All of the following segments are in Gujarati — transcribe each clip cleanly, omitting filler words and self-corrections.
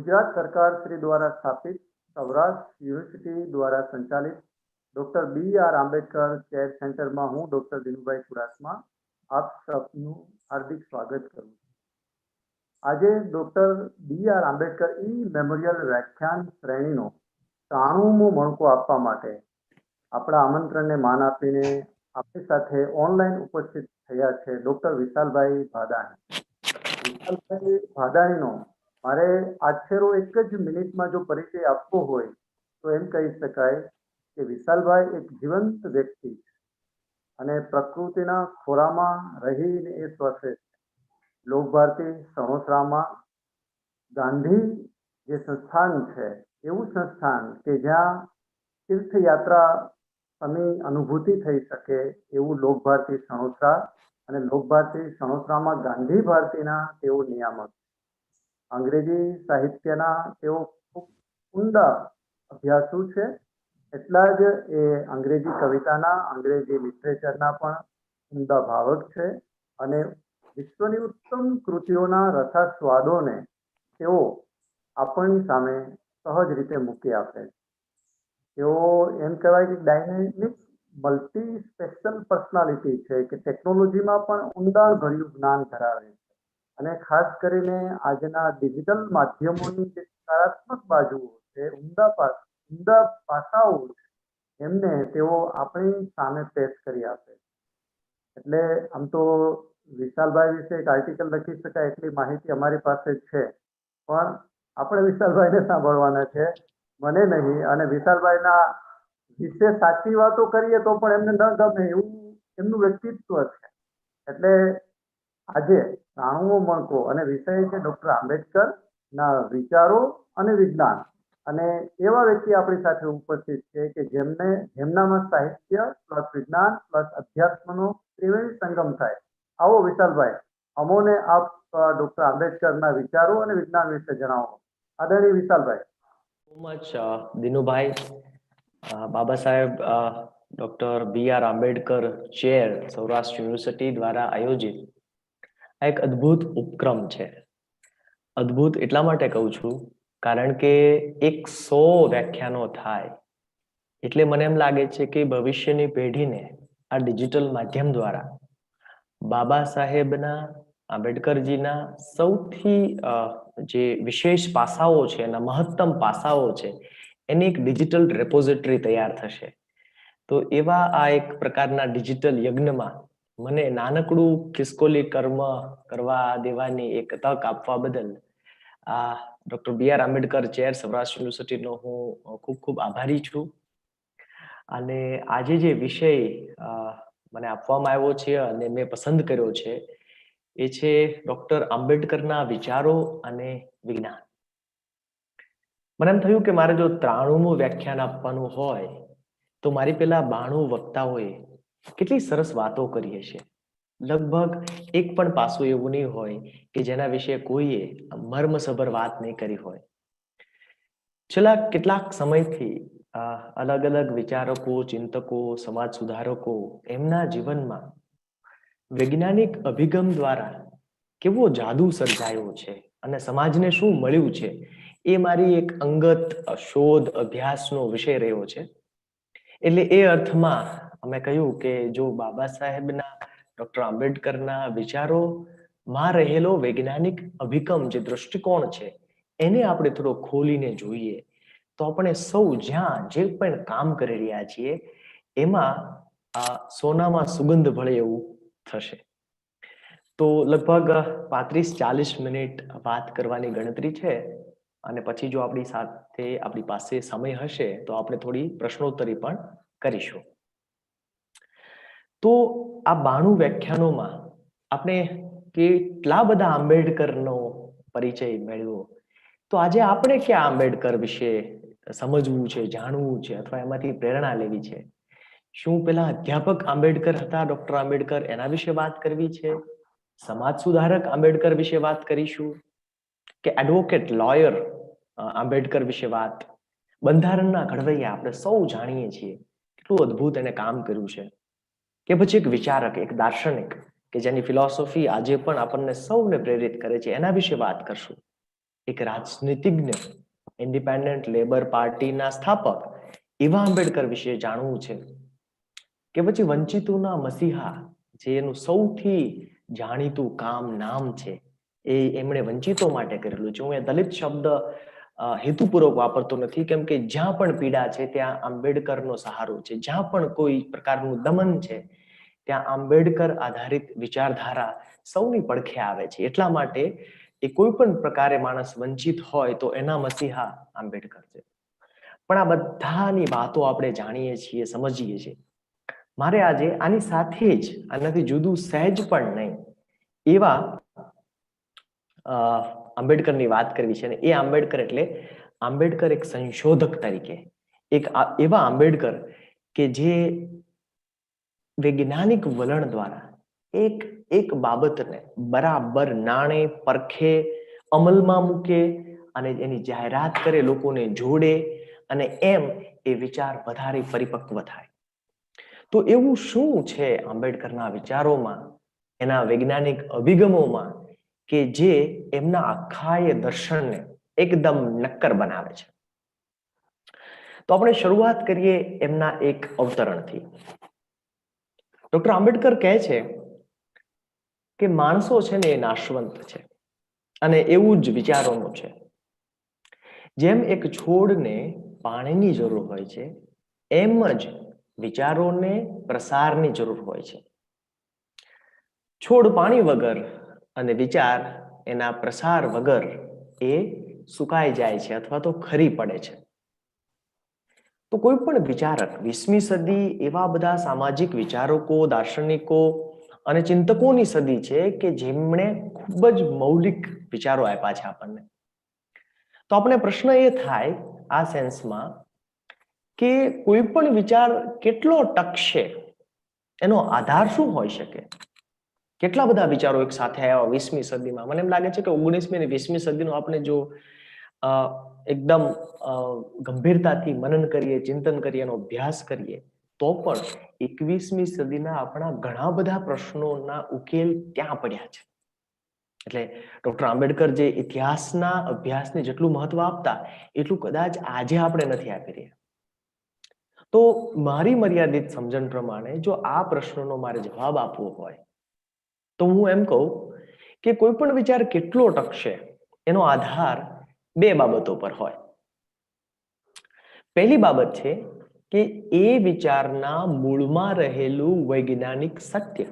ગુજરાત સરકાર શ્રી દ્વારા સ્થાપિત સૌરાષ્ટ્ર યુનિવર્સિટી દ્વારા સંચાલિત ડોક્ટર બી.આર. આંબેડકર ચેર સેન્ટરમાં હું ડોક્ટર દિનુભાઈ ચુડાસમા આપ સૌનું હાર્દિક સ્વાગત કરું છું. આજે ડોક્ટર બી.આર. આંબેડકર મેમોરિયલ વ્યાખ્યાન શ્રેણીનો 93મો મણકો આપવા માટે આપણા આમંત્રણને માન આપીને આપણી સાથે ઓનલાઈન ઉપસ્થિત થયા છે ડોક્ટર વિશાલભાઈ ભાદાણી. વિશાલભાઈ ભાદાણીનો મારે આછેરો એક જ મિનિટમાં જો પરિચય આપવો હોય તો એમ કહી શકાય કે વિશાલભાઈ એક જીવંત વ્યક્તિ છે અને પ્રકૃતિના ખોળામાં રહીને એ સ્વસે છે. લોકભારતી સણોસરામાં ગાંધી જે સંસ્થાન છે એવું સંસ્થાન કે જ્યાં તીર્થયાત્રા ની અનુભૂતિ થઈ શકે એવું લોકભારતી સણોસરા અને લોકભારતી સણોસરામાં ગાંધી ભારતીના તેઓ નિયામક. અંગ્રેજી સાહિત્યના તેઓ ખૂબ ઊંડા અભ્યાસુ છે. એટલા જ એ અંગ્રેજી કવિતાના અંગ્રેજી લિટરેચરના પણ ઊંડા ભાવક છે અને વિશ્વની ઉત્તમ કૃતિઓના રસાસ્વાદોને તેઓ આપણી સામે સહજ રીતે મૂકી આપે છે. તેઓ એમ કહેવાય કે ડાયનેમિક મલ્ટી સ્પેશિયલ પર્સનાલિટી છે કે ટેકનોલોજીમાં પણ ઊંડાણભર્યું જ્ઞાન ધરાવે છે અને ખાસ કરીને આજના ડિજિટલ માધ્યમોની જે સકારાત્મક બાજુઓ છે, ઊંડા પાસાઓ છે, એમને તેઓ આપણી સામે પેશ કરી આપે છે. એટલે આમ તો વિશાલભાઈ વિશે એક આર્ટિકલ લખી શકાય એટલી માહિતી અમારી પાસે છે, પણ આપણે વિશાલભાઈને સાંભળવાના છે, મને નહીં. અને વિશાલભાઈના વિશે સાચી વાતો કરીએ તો પણ એમને ન ગમે એવું એમનું વ્યક્તિત્વ છે. એટલે આજે 93મો મણકો અને વિષય છે ડોક્ટર આંબેડકર ના વિચારો અને વિજ્ઞાન. અને એવા વ્યક્તિ આપણી સાથે ઉપસ્થિત છે કે જેમનામાં સાહિત્ય પ્લસ વિજ્ઞાન પ્લસ અધ્યાત્મનો ત્રિવેણી સંગમ થાય. આવો વિશાલભાઈ, અમોને આપ ડોક્ટર આંબેડકરના વિચારો અને વિજ્ઞાન વિશે જણાવો. આદરણીય વિશાલભાઈ. Much Dinubhai, Baba Saheb doctor B R. Ambedkar chair Saurashtra university દ્વારા આયોજિત આ એક અદ્ભુત ઉપક્રમ છે. અદ્ભુત એટલા માટે કહું છું કારણ કે 100 વ્યાખ્યાનો થાય એટલે મને એમ લાગે છે કે ભવિષ્યની પેઢીને આ ડિજિટલ માધ્યમ દ્વારા બાબા સાહેબના આંબેડકરજીના સૌથી જે વિશેષ પાસાઓ છે, એના મહત્તમ પાસાઓ છે, એની એક ડિજિટલ રેપોઝિટરી તૈયાર થશે. તો એવા આ એક પ્રકારના ડિજિટલ યજ્ઞમાં મને નાનકડું ખિસકોલી કર્મ કરવા દેવાની એક તક આપવા બદલ આ doctor B R. Ambedkar chair Saurashtra યુનિવર્સિટીનો હું ખૂબ ખૂબ આભારી છું. અને આજે જે વિષય મને આપવામાં આવ્યો છે અને મેં પસંદ કર્યો છે એ છે ડોક્ટર આંબેડકરના વિચારો અને વિજ્ઞાન. મને એમ થયું કે મારે જો 93મું વ્યાખ્યાન આપવાનું હોય તો મારી પેલા 92 વક્તાઓએ કેટલી સરસ વાતો કરી હશે. લગભગ એક પણ પાસું એવું નહીં હોય કે જેના વિશે કોઈએ મર્મસભર વાત નહીં કરી હોય. છેલ્લા કેટલાક સમયથી અલગ અલગ વિચારકો, ચિંતકો, સમાજ સુધારકો એમના જીવનમાં વૈજ્ઞાનિક અભિગમ દ્વારા કેવો જાદુ સર્જાયો છે અને સમાજને શું મળ્યું છે એ મારી એક અંગત શોધ અભ્યાસનો વિષય રહ્યો છે. એટલે એ અર્થમાં અમે કહ્યું કે જો બાબા સાહેબના, ડોક્ટર આંબેડકરના વિચારોમાં રહેલો વૈજ્ઞાનિક અભિગમ, જે દૃષ્ટિકોણ છે, એને આપણે થોડો ખોલીને જોઈએ તો આપણે સૌ જ્યાં જે પણ કામ કરી રહ્યા છીએ એમાં સોનામાં સુગંધ ભળે એવું થશે. તો લગભગ 35-40 મિનિટ વાત કરવાની ગણતરી છે અને પછી જો આપણી પાસે સમય હશે તો આપણે થોડી પ્રશ્નોત્તરી પણ કરીશું. તો આ 92 વ્યાખ્યાનોમાં આપણે કેટલા બધા આંબેડકરનો પરિચય મેળવ્યો. તો આજે આપણે ક્યાં આંબેડકર વિશે સમજવું છે, જાણવું છે અથવા એમાંથી પ્રેરણા લેવી છે? શું પેલા અધ્યાપક આંબેડકર હતા, ડોક્ટર આંબેડકર, એના વિશે વાત કરવી છે? સમાજ સુધારક આંબેડકર વિશે વાત કરીશું કે એડવોકેટ, લોયર આંબેડકર વિશે વાત? બંધારણના ઘડવૈયા આપણે સૌ જાણીએ છીએ કેટલું અદ્ભુત એને કામ કર્યું છે. કે પછી એક વિચારક, એક દાર્શનિક કે જેની ફિલોસોફી આજે પણ આપણને સૌને પ્રેરિત કરે છે, એના વિશે વાત કરશું. એક રાજનીતિજ્ઞ, ઇન્ડિપેન્ડન્ટ લેબર પાર્ટીના સ્થાપક એવા આંબેડકર વિશે જાણવું છે કે પછી વંચિતોના મસીહા, જે એનું સૌથી જાણીતું નામ છે, એ એમણે વંચિતો માટે કરેલું છે. હું એ દલિત શબ્દ હેતુપૂર્વક વાપરતો નથી, કેમ કે જ્યાં પણ પીડા છે ત્યાં આંબેડકરનો સહારો છે. જ્યાં પણ કોઈ પ્રકારનું દમન છે ત્યાં આંબેડકર આધારિત વિચારધારા સૌની પડખે આવે છે. એટલા માટે એ કોઈ પણ પ્રકારે માણસ વંચિત હોય તો એના મસીહા આંબેડકર છે. પણ આ બધાની વાતો આપણે જાણીએ છીએ, સમજીએ છીએ. મારે આજે આની સાથે જ, આનાથી જુદું સહેજ પણ નહીં એવા આંબેડકરની વાત કરવી છે. અને એ આંબેડકર એટલે આંબેડકર એક સંશોધક તરીકે, એક એવા આંબેડકર કે જે વૈજ્ઞાનિક વલણ દ્વારા એક બાબતને બરાબર નાણે પરખે, અમલમાં મૂકે અને એની જાહેરાત કરે, લોકોને જોડે અને એમ એ વિચાર વધારે પરિપક્વ થાય. તો એવું શું છે આંબેડકરના વિચારોમાં, એના વૈજ્ઞાનિક અભિગમોમાં, કે જે એમના આખા એ દર્શનને એકદમ નક્કર બનાવે છે? તો આપણે શરૂઆત કરીએ એમના એક અવતરણથી. ડોક્ટર આંબેડકર કહે છે કે માણસો છે ને એ નાશવંત છે અને એવું જ વિચારોનું છે. જેમ એક છોડને પાણીની જરૂર હોય છે, એમ જ વિચારોને પ્રસારની જરૂર હોય છે. છોડ પાણી વગર અને વિચાર એના પ્રસાર વગર એ સુકાઈ જાય છે અથવા તો ખરી પડે છે. તો કોઈ પણ વિચારક, 20મી સદી એવા બધા સામાજિક વિચારકો, દાર્શનિકો અને ચિંતકોની સદી છે કે જેમણે ખૂબ જ મૌલિક વિચારો આપ્યા છે આપણને. તો આપણે પ્રશ્ન એ થાય આ સેન્સમાં કે કોઈ પણ વિચાર કેટલો ટકશે, એનો આધાર શું હોઈ શકે? કેટલા બધા વિચારો એક સાથે આવ્યા 20મી સદીમાં. મને એમ લાગે છે કે 19મી અને 20મી સદીનો આપણે જો એકદમ ગંભીરતાથી મનન કરીએ, ચિંતન કરીએ, એનો અભ્યાસ કરીએ, તો પણ 21મી સદીના આપણા ઘણા બધા પ્રશ્નોના ઉકેલ ત્યાં પડ્યા છે. એટલે ડોક્ટર આંબેડકર જે ઇતિહાસના અભ્યાસને જેટલું મહત્વ આપતા, એટલું કદાચ આજે આપણે નથી આપી રહ્યા. તો મારી મર્યાદિત સમજણ પ્રમાણે જો આ પ્રશ્નનો મારે જવાબ આપવો હોય તો હું એમ કહું કે કોઈ પણ વિચાર કેટલો ટકશે એનો આધાર બે બાબતો પર હોય. પહેલી બાબત છે કે એ વિચારના મૂળમાં રહેલું વૈજ્ઞાનિક સત્ય.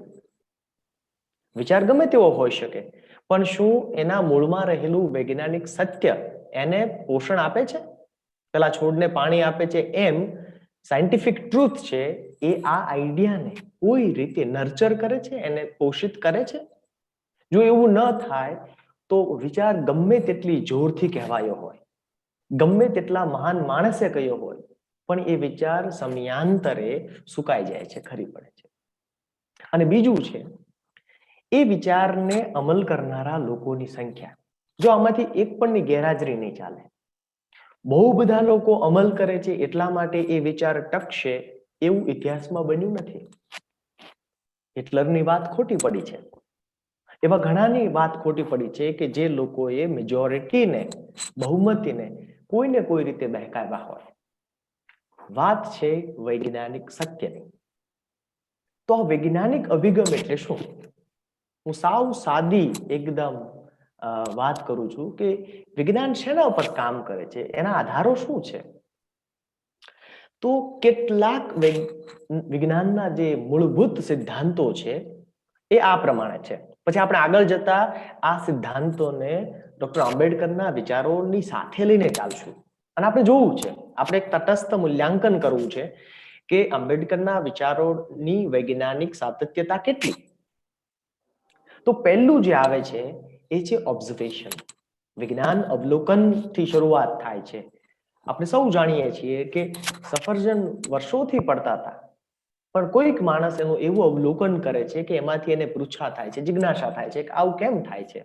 વિચાર ગમે તેવો હોઈ શકે, પણ શું એના મૂળમાં રહેલું વૈજ્ઞાનિક સત્ય એને પોષણ આપે છે? પેલા છોડને પાણી આપે છે એમ સાયન્ટિફિક ટ્રુથ છે એ આ આઈડિયાને કોઈ રીતે નર્ચર કરે છે, એને પોષિત કરે છે? જો એવું ન થાય તો વિચાર ગમે તેટલી જોરથી કહેવાયો હોય, ગમે તેટલા મહાન માણસે કહ્યો હોય, પણ એ વિચાર સમયાંતરે સુકાઈ જાય છે, ખરી પડે છે. અને બીજું છે એ વિચારને અમલ કરનારા લોકોની સંખ્યા. જો આમાંથી એક પણની ગેરહાજરી નહીં ચાલે, બહુ બધા લોકો અમલ કરે છે એટલા માટે એ વિચાર ટકશે એવું ઇતિહાસમાં બન્યું નથી. હિટલરની વાત ખોટી પડી છે, એવા ઘણાની વાત ખોટી પડી છે કે જે લોકોએ મેજોરિટીને, બહુમતીને કોઈને કોઈ રીતે બહેકાવ્યા હોય. વાત છે વૈજ્ઞાનિક સત્યની. તો આ વૈજ્ઞાનિક અભિગમ એટલે શું? હું સાવ સાદી એકદમ વાત કરું છું કે વિજ્ઞાન શેના ઉપર કામ કરે છે, એના આધારો શું છે? તો કેટલાક વિજ્ઞાનના જે મૂળભૂત સિદ્ધાંતો છે એ આ પ્રમાણે છે. પછી આપણે આગળ જતા આ સિદ્ધાંતોને ડોક્ટર આંબેડકરના વિચારોની સાથે લઈને ચાલશું અને આપણે જોવું છે, આપણે એક તટસ્થ મૂલ્યાંકન કરવું છે કે આંબેડકરના વિચારોની વૈજ્ઞાનિક સાતત્યતા કેટલી. તો પહેલું જે આવે છે એ છે ઓબ્ઝર્વેશન. વિજ્ઞાન અવલોકનથી શરૂઆત થાય છે. આપણે સૌ જાણીએ છીએ કે સફરજન વર્ષોથી પડતા હતા, પણ કોઈક માણસ એનું એવું અવલોકન કરે છે કે એમાંથી એને પૃચ્છા થાય છે, જિજ્ઞાસા થાય છે કે આવું કેમ થાય છે.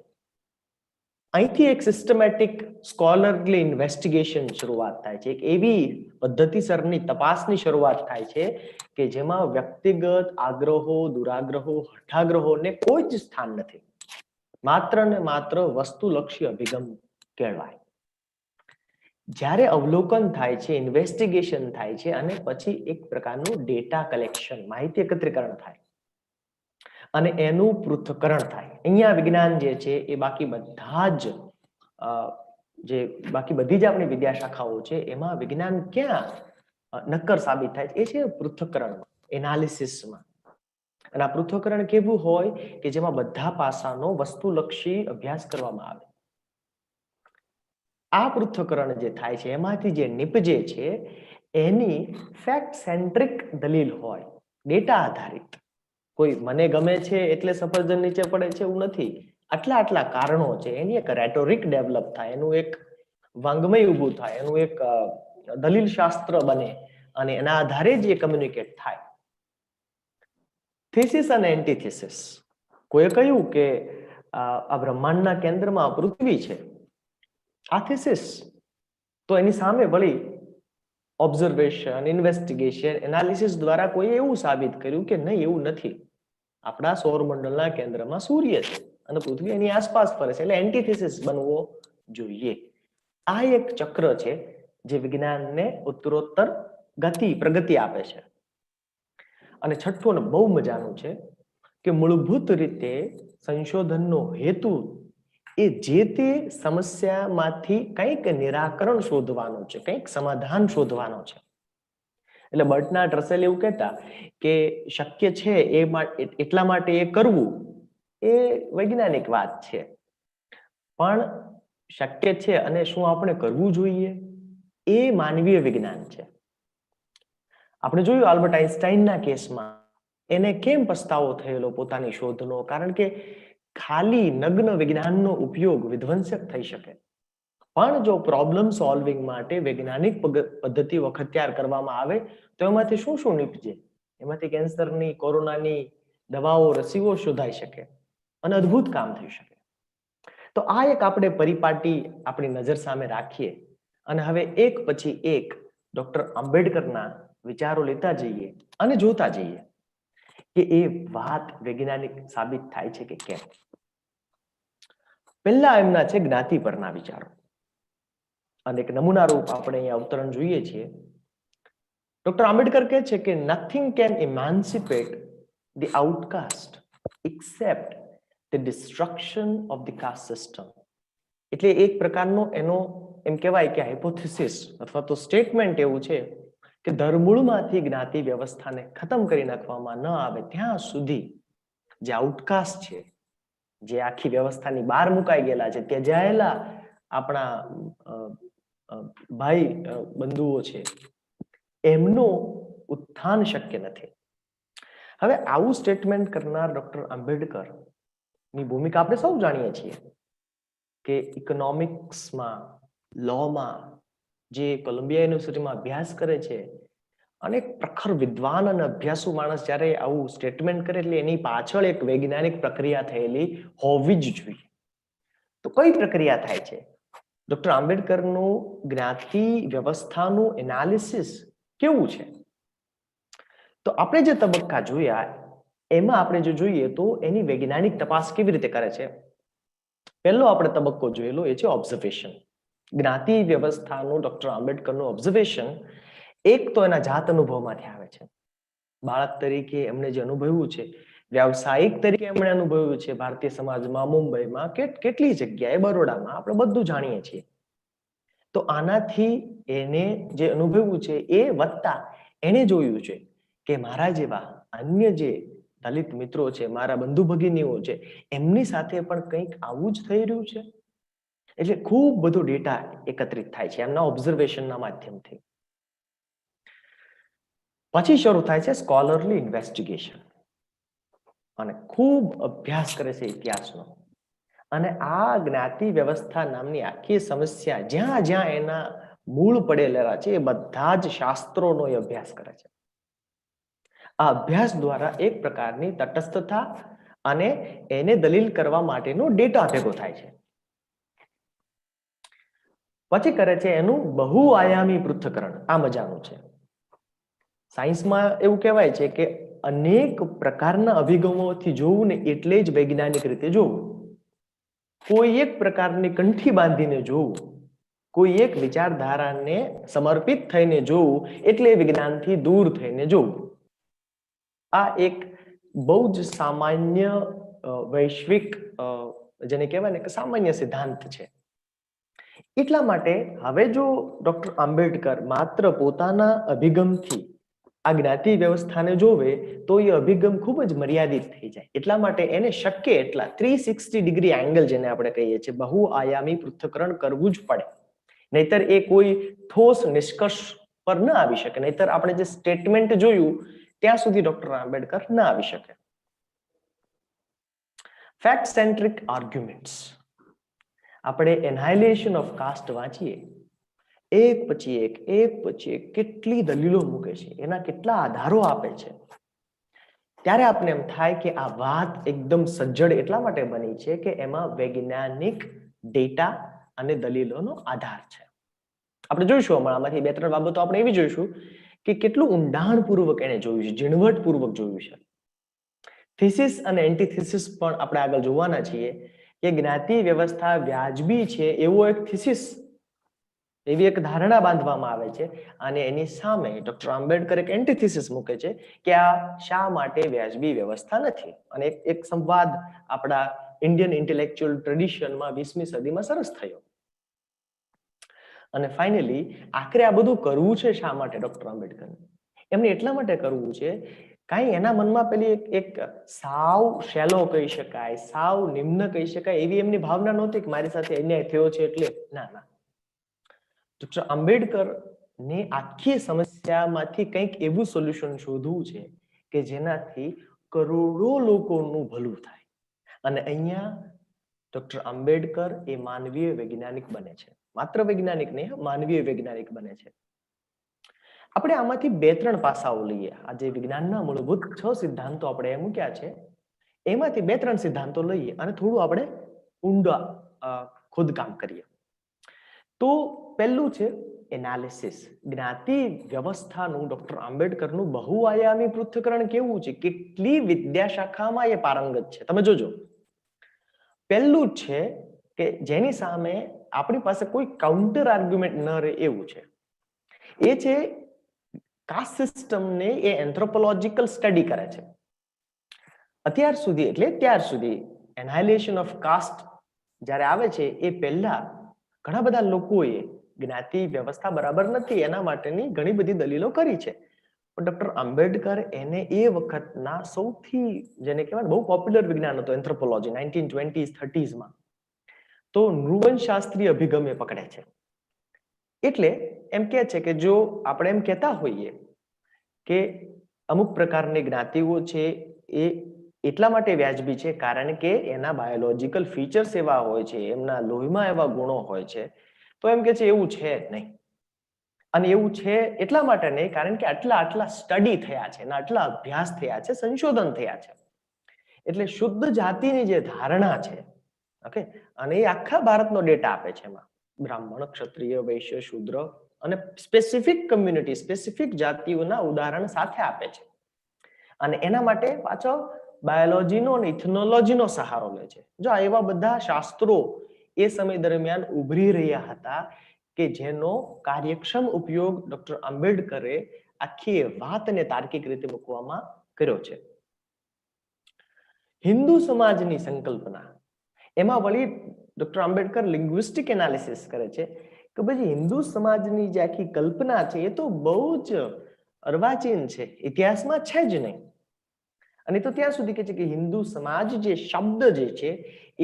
અહીંથી એક સિસ્ટમેટિક સ્કોલરલી ઇન્વેસ્ટિગેશન શરૂઆત થાય છે. એક એવી પદ્ધતિસરની તપાસની શરૂઆત થાય છે કે જેમાં વ્યક્તિગત આગ્રહો, દુરાગ્રહો, હઠાગ્રહોને કોઈ જ સ્થાન નથી. માત્ર ને માત્ર વસ્તુલક્ષી અભિગમ કહેવાય. જ્યારે અવલોકન થાય છે, ઇન્વેસ્ટિગેશન થાય છે અને પછી એક પ્રકારનું ડેટા કલેક્શન, માહિતી એકત્રીકરણ થાય અને એનું પૃથ્થકરણ થાય. અહીંયા વિજ્ઞાન જે છે એ બાકી બધા જ જે બાકી બધી જ આપણી વિદ્યાશાખાઓ છે એમાં વિજ્ઞાન ક્યાં નક્કર સાબિત થાય છે? એ છે પૃથ્થકરણમાં, એનાલિસિસમાં. અને આ પૃથ્થકરણ કેવું હોય કે જેમાં બધા પાસાનો વસ્તુલક્ષી અભ્યાસ કરવામાં આવે. આ પૃથ્થકરણ જે થાય છે એમાંથી જે નીપજે છે એની ફેક્ટ સેન્ટ્રિક દલીલ હોય, ડેટા આધારિત. કોઈ મને ગમે છે એટલે સફરજન નીચે પડે છે એવું નથી. આટલા કારણો છે, એની એક રેટોરિક ડેવલપ થાય, એનું એક વાંગમય ઊભું થાય, એનું એક દલીલ શાસ્ત્ર બને અને એના આધારે જ એ કમ્યુનિકેટ થાય. થીસિસ અને એન્ટીથીસિસ. કોઈએ કહ્યું કે આ બ્રહ્માંડના કેન્દ્રમાં પૃથ્વી છે, આ થીસિસ. તો એની સામે વળી ઓબ્ઝર્વેશન, ઇન્વેસ્ટિગેશન, એનાલિસિસ દ્વારા કોઈ એવું સાબિત કર્યું કે નહીં, એવું નથી. આપણા સૌરમંડળના કેન્દ્રમાં સૂર્ય છે અને પૃથ્વી એની આસપાસ ફરે છે, એટલે એન્ટીથીસિસ બનવો જોઈએ. આ એક ચક્ર છે જે વિજ્ઞાનને ઉત્તરોત્તર પ્રગતિ આપે છે. અને છઠ્ઠું બહુ મજાનું છે કે મૂળભૂત રીતે સંશોધનનો હેતુ એ જે તે સમસ્યામાંથી કંઈક નિરાકરણ શોધવાનું છે, કંઈક સમાધાન શોધવાનો છે. એટલે બર્ટનાર્ડ રસેલ એવું કહેતા કે શક્ય છે એટલા માટે એ કરવું એ વૈજ્ઞાનિક વાત છે, પણ શક્ય છે અને શું આપણે કરવું જોઈએ એ માનવીય વિજ્ઞાન છે. આપણે જોયું આલ્બર્ટ આઇન્સ્ટાઈનના કેસમાં એને કેમ પસ્તાવો થયેલો પોતાની શોધનો, કારણ કે ખાલી નગ્ન વિજ્ઞાનનો ઉપયોગ વિધ્વંસક થઈ શકે, પણ જો પ્રોબ્લેમ સોલ્વિંગ માટે વૈજ્ઞાનિક પદ્ધતિ વખતિયાર કરવામાં આવે તો એમાંથી શું શું નીપજે? એમાંથી કેન્સરની, કોરોનાની દવાઓ, રસીઓ શોધાઈ શકે અને અદ્ભુત કામ થઈ શકે. તો આ એક આપણે પરિપાટી આપણી નજર સામે રાખીએ અને હવે એક પછી એક ડોક્ટર આંબેડકરના વિચારો લેતા જઈએ અને જોતા જઈએ કે એ વાત વૈજ્ઞાનિક સાબિત થાય છે કે કેમ. પહેલા એમના છે જ્ઞાતિ પરના વિચારો, અને એક નમૂના રૂપ આપણે અહીંયા અવતરણ જોઈએ છીએ. ડોક્ટર આંબેડકર કહે છે કે nothing can emancipate the outcast except the destruction of the caste system. એટલે એક પ્રકારનો એનો એમ કહેવાય કે હાઇપોથિસિસ અથવા તો સ્ટેટમેન્ટ એવું છે કે ધરમૂળમાંથી જ્ઞાતિ વ્યવસ્થાને ખતમ કરી નાખવામાં ન આવે ત્યાં સુધી જે આઉટકાસ્ટ છે, જે આખી વ્યવસ્થાની બહાર મુકાઈ ગયેલા છે, ત્યજાયેલા આપણા ભાઈ બંધુઓ છે, એમનું ઉત્થાન શક્ય નથી. હવે આવું સ્ટેટમેન્ટ કરનાર ડોક્ટર આંબેડકર ની ભૂમિકા આપણે સૌ જાણીએ છીએ કે ઇકોનોમિક્સમાં, લોમાં જે કોલંબિયા યુનિવર્સિટીમાં અભ્યાસ કરે છે અને પ્રખર વિદ્વાન અને અભ્યાસુ માણસ જ્યારે આવું સ્ટેટમેન્ટ કરે એટલે એની પાછળ એક વૈજ્ઞાનિક પ્રક્રિયા થયેલી હોવી જ જોઈએ. તો કઈ પ્રક્રિયા થાય છે? ડોક્ટર આંબેડકરનું જ્ઞાતિ વ્યવસ્થાનું એનાલિસિસ કેવું છે? તો આપણે જે તબક્કા જોયા એમાં આપણે જો જોઈએ તો એની વૈજ્ઞાનિક તપાસ કેવી રીતે કરે છે. પહેલો આપણે તબક્કો જોયેલો એ છે ઓબ્ઝર્વેશન. જ્ઞાતિ વ્યવસ્થાનું ડોક્ટર આંબેડકરનું ઓબ્ઝર્વેશન એક તો એના જાત અનુભવમાંથી આવે છે. બાળક તરીકે એમણે જે અનુભવ્યું છે, વ્યાવસાયિક તરીકે એમણે અનુભવ્યું છે ભારતીય સમાજમાં, મુંબઈમાં, કેટલી જગ્યાએ, બરોડામાં, આપણે બધું જાણીએ છીએ. તો આનાથી એને જે અનુભવ્યું છે એ વત્તા એને જોયું છે કે મારા જેવા અન્ય જે દલિત મિત્રો છે, મારા બંધુ ભગીનીઓ છે, એમની સાથે પણ કંઈક આવું જ થઈ રહ્યું છે. એટલે ખૂબ બધો ડેટા એકત્રિત થાય છે એમના ઓબ્ઝર્વેશનના માધ્યમથી. પછી શરૂ થાય છે સ્કોલરલી ઇન્વેસ્ટિગેશન, અને ખૂબ અભ્યાસ કરે છે ઇતિહાસનો. અને આ જ્ઞાતિ વ્યવસ્થા નામની આખી સમસ્યા જ્યાં જ્યાં એના મૂળ પડેલા છે એ બધા જ શાસ્ત્રોનો એ અભ્યાસ કરે છે. આ અભ્યાસ દ્વારા એક પ્રકારની તટસ્થતા અને એને દલીલ કરવા માટેનો ડેટા ભેગો થાય છે. પછી કરે છે એનું બહુઆયામી પૃથ્થકરણ. આ મજાનું છે. સાયન્સમાં એવું કહેવાય છે કે અનેક પ્રકારના અભિગમોથી જોવું ને એટલે જ વૈજ્ઞાનિક રીતે જોવું. કોઈ એક પ્રકારની કંઠી બાંધીને જોવું, કોઈ એક વિચારધારાને સમર્પિત થઈને જોવું એટલે વિજ્ઞાનથી દૂર થઈને જોવું. આ એક બહુ જ સામાન્ય વૈશ્વિક જેને કહેવાય ને કે સામાન્ય સિદ્ધાંત છે. એટલા માટે હવે જો ડોક્ટર આંબેડકર માત્ર પોતાના અભિગમથી આ જ્ઞાતિ વ્યવસ્થાને જોવે તો એ અભિગમ ખૂબ જ મર્યાદિત થઈ જાય. એટલા માટે એને શક્ય એટલા 360 ડિગ્રી એંગલ જેને આપણે કહીએ છીએ બહુઆયામી પૃથ્થકરણ કરવું જ પડે, નહીતર એ કોઈ ઠોસ નિષ્કર્ષ પર ન આવી શકે. નહીતર આપણે જે સ્ટેટમેન્ટ જોયું ત્યાં સુધી ડોક્ટર આંબેડકર ન આવી શકે. Fact centric arguments. આપણે એનાઇલેશન ઓફ કાસ્ટ વાંચીએ, એક પછી એક કેટલી દલીલો મૂકે છે, એના કેટલા આધારો આપે છે, ત્યારે આપણે એમ થાય કે આ વાત એકદમ સજ્જડ એટલા માટે બની છે કે એમાં વૈજ્ઞાનિક ડેટા અને દલીલોનો આધાર છે. આપણે જોઈશું હમણાંમાંથી 2-3 બાબતો આપણે એવી જોઈશું કે કેટલું ઊંડાણપૂર્વક એને જોયું છે, ઝીણવટપૂર્વક જોયું છે. થીસિસ અને એન્ટીથીસિસ પણ આપણે આગળ જોવાના છીએ કે જ્ઞાતિ વ્યવસ્થા વ્યાજબી છે એવો એક થીસિસ, એવી એક ધારણા બાંધવામાં આવે છે અને એની સામે ડોક્ટર આંબેડકર એક એન્ટીથીસિસ મૂકે છે કે આ શા માટે વ્યાજબી વ્યવસ્થા નથી. અને એક સંવાદ આપણા ઇન્ડિયન ઇન્ટેલેક્ચ્યુઅલ ટ્રેડિશનમાં 20મી સદીમાં સરસ થયો. અને ફાઇનલી આખરે આ બધું કરવું છે શા માટે ડોક્ટર આંબેડકર? એમને એટલા માટે કરવું છે કાંઈ એના મનમાં પેલી એક સાવ શેલો કહી શકાય, સાવ નિમ્ન કહી શકાય એવી એમની ભાવના નહોતી કે મારી સાથે અન્યાય થયો છે એટલે. ના, ડોક્ટર આંબેડકર ને આખી સમસ્યામાંથી કંઈક એવું સોલ્યુશન શોધવું છે કે જેનાથી કરોડો લોકોનું ભલું થાય. અને અહીંયા ડોક્ટર આંબેડકર એ માનવીય વૈજ્ઞાનિક બને છે. માત્ર વૈજ્ઞાનિક નહીં, માનવીય વૈજ્ઞાનિક બને છે. આપણે આમાંથી 2-3 પાસાઓ લઈએ. આજે વિજ્ઞાનના મૂળભૂત 6 સિદ્ધાંતો આપણે એ મૂક્યા છે, એમાંથી 2-3 સિદ્ધાંતો લઈએ અને થોડું આપણે ઊંડા ખોદકામ કરીએ. તો પહેલું છે એનાલિસિસ. જ્ઞાતિ વ્યવસ્થાનું ડોક્ટર આંબેડકરનું બહુઆયામી પૃથ્થકરણ કેવું છે, કેટલી વિદ્યાશાખામાં એ પારંગત છે. તમે જોજો, પહેલું છે કે જેની સામે આપણી પાસે કોઈ કાઉન્ટર આર્ગ્યુમેન્ટ ન રહે એવું છે. એ છે કાસ્ટ સિસ્ટમને એ એન્થ્રોપોલોજીકલ સ્ટડી કરે છે. અત્યાર સુધી એટલે ત્યાર સુધી એનાઇલેશન ઓફ કાસ્ટ જ્યારે આવે છે એ પહેલા ઘણા બધા લોકોએ જ્ઞાતિ વ્યવસ્થા બરાબર નથી એના માટેની ઘણી બધી દલીલો કરી છે. પણ ડોક્ટર આંબેડકર એને એ વખતના સૌથી જેને કહેવાય બહુ પોપ્યુલર વિજ્ઞાન હતો એન્થ્રોપોલોજી 1920s 30sમાં, તો નૃવંશશાસ્ત્રી અભિગમ એ પકડે છે. એટલે એમ કહે છે કે જો આપણે એમ કહેતા હોઈએ કે અમુક પ્રકારની જ્ઞાતિઓ છે એ એટલા માટે વ્યાજબી છે કારણ કે એના બાયોલોજીકલ ફીચર્સ એવા હોય છે, એમના લોહીમાં એવા ગુણો હોય છે, તો એમ કે છે એવું છે નહીં. અને એવું છે એટલા માટે નહીં કારણ કે આટલા સ્ટડી થયા છે, આટલા અભ્યાસ થયા છે, સંશોધન થયા છે. એટલે શુદ્ધ જાતિની જે ધારણા છે, ઓકે, અને એ આખા ભારતનો ડેટા આપે છે. એમાં બ્રાહ્મણ, ક્ષત્રિય, વૈશ્ય, શૂદ્ર અને સ્પેસિફિક કમ્યુનિટી, સ્પેસિફિક જાતિઓના ઉદાહરણ સાથે આપે છે. અને એના માટે પાછો બાયોલોજીનો અને ઇથનોલોજીનો સહારો લે છે. જો એવા બધા શાસ્ત્રો એ સમય દરમિયાન ઉભરી રહ્યા હતા કે જેનો કાર્યક્ષમ ઉપયોગ ડોક્ટર આંબેડકરે આખી વાતને તાર્કિક રીતે મૂકવામાં કર્યો છે. હિન્દુ સમાજની સંકલ્પના, એમાં વળી ડોક્ટર આંબેડકર લિંગ્વિસ્ટિક એનાલિસિસ કરે છે કે ભાઈ હિન્દુ સમાજની જે આખી કલ્પના છે એ તો બહુ જ અર્વાચીન છે, ઇતિહાસમાં છે જ નહીં. અને તો ત્યાં સુધી કહે છે કે હિન્દુ સમાજ જે શબ્દ જે છે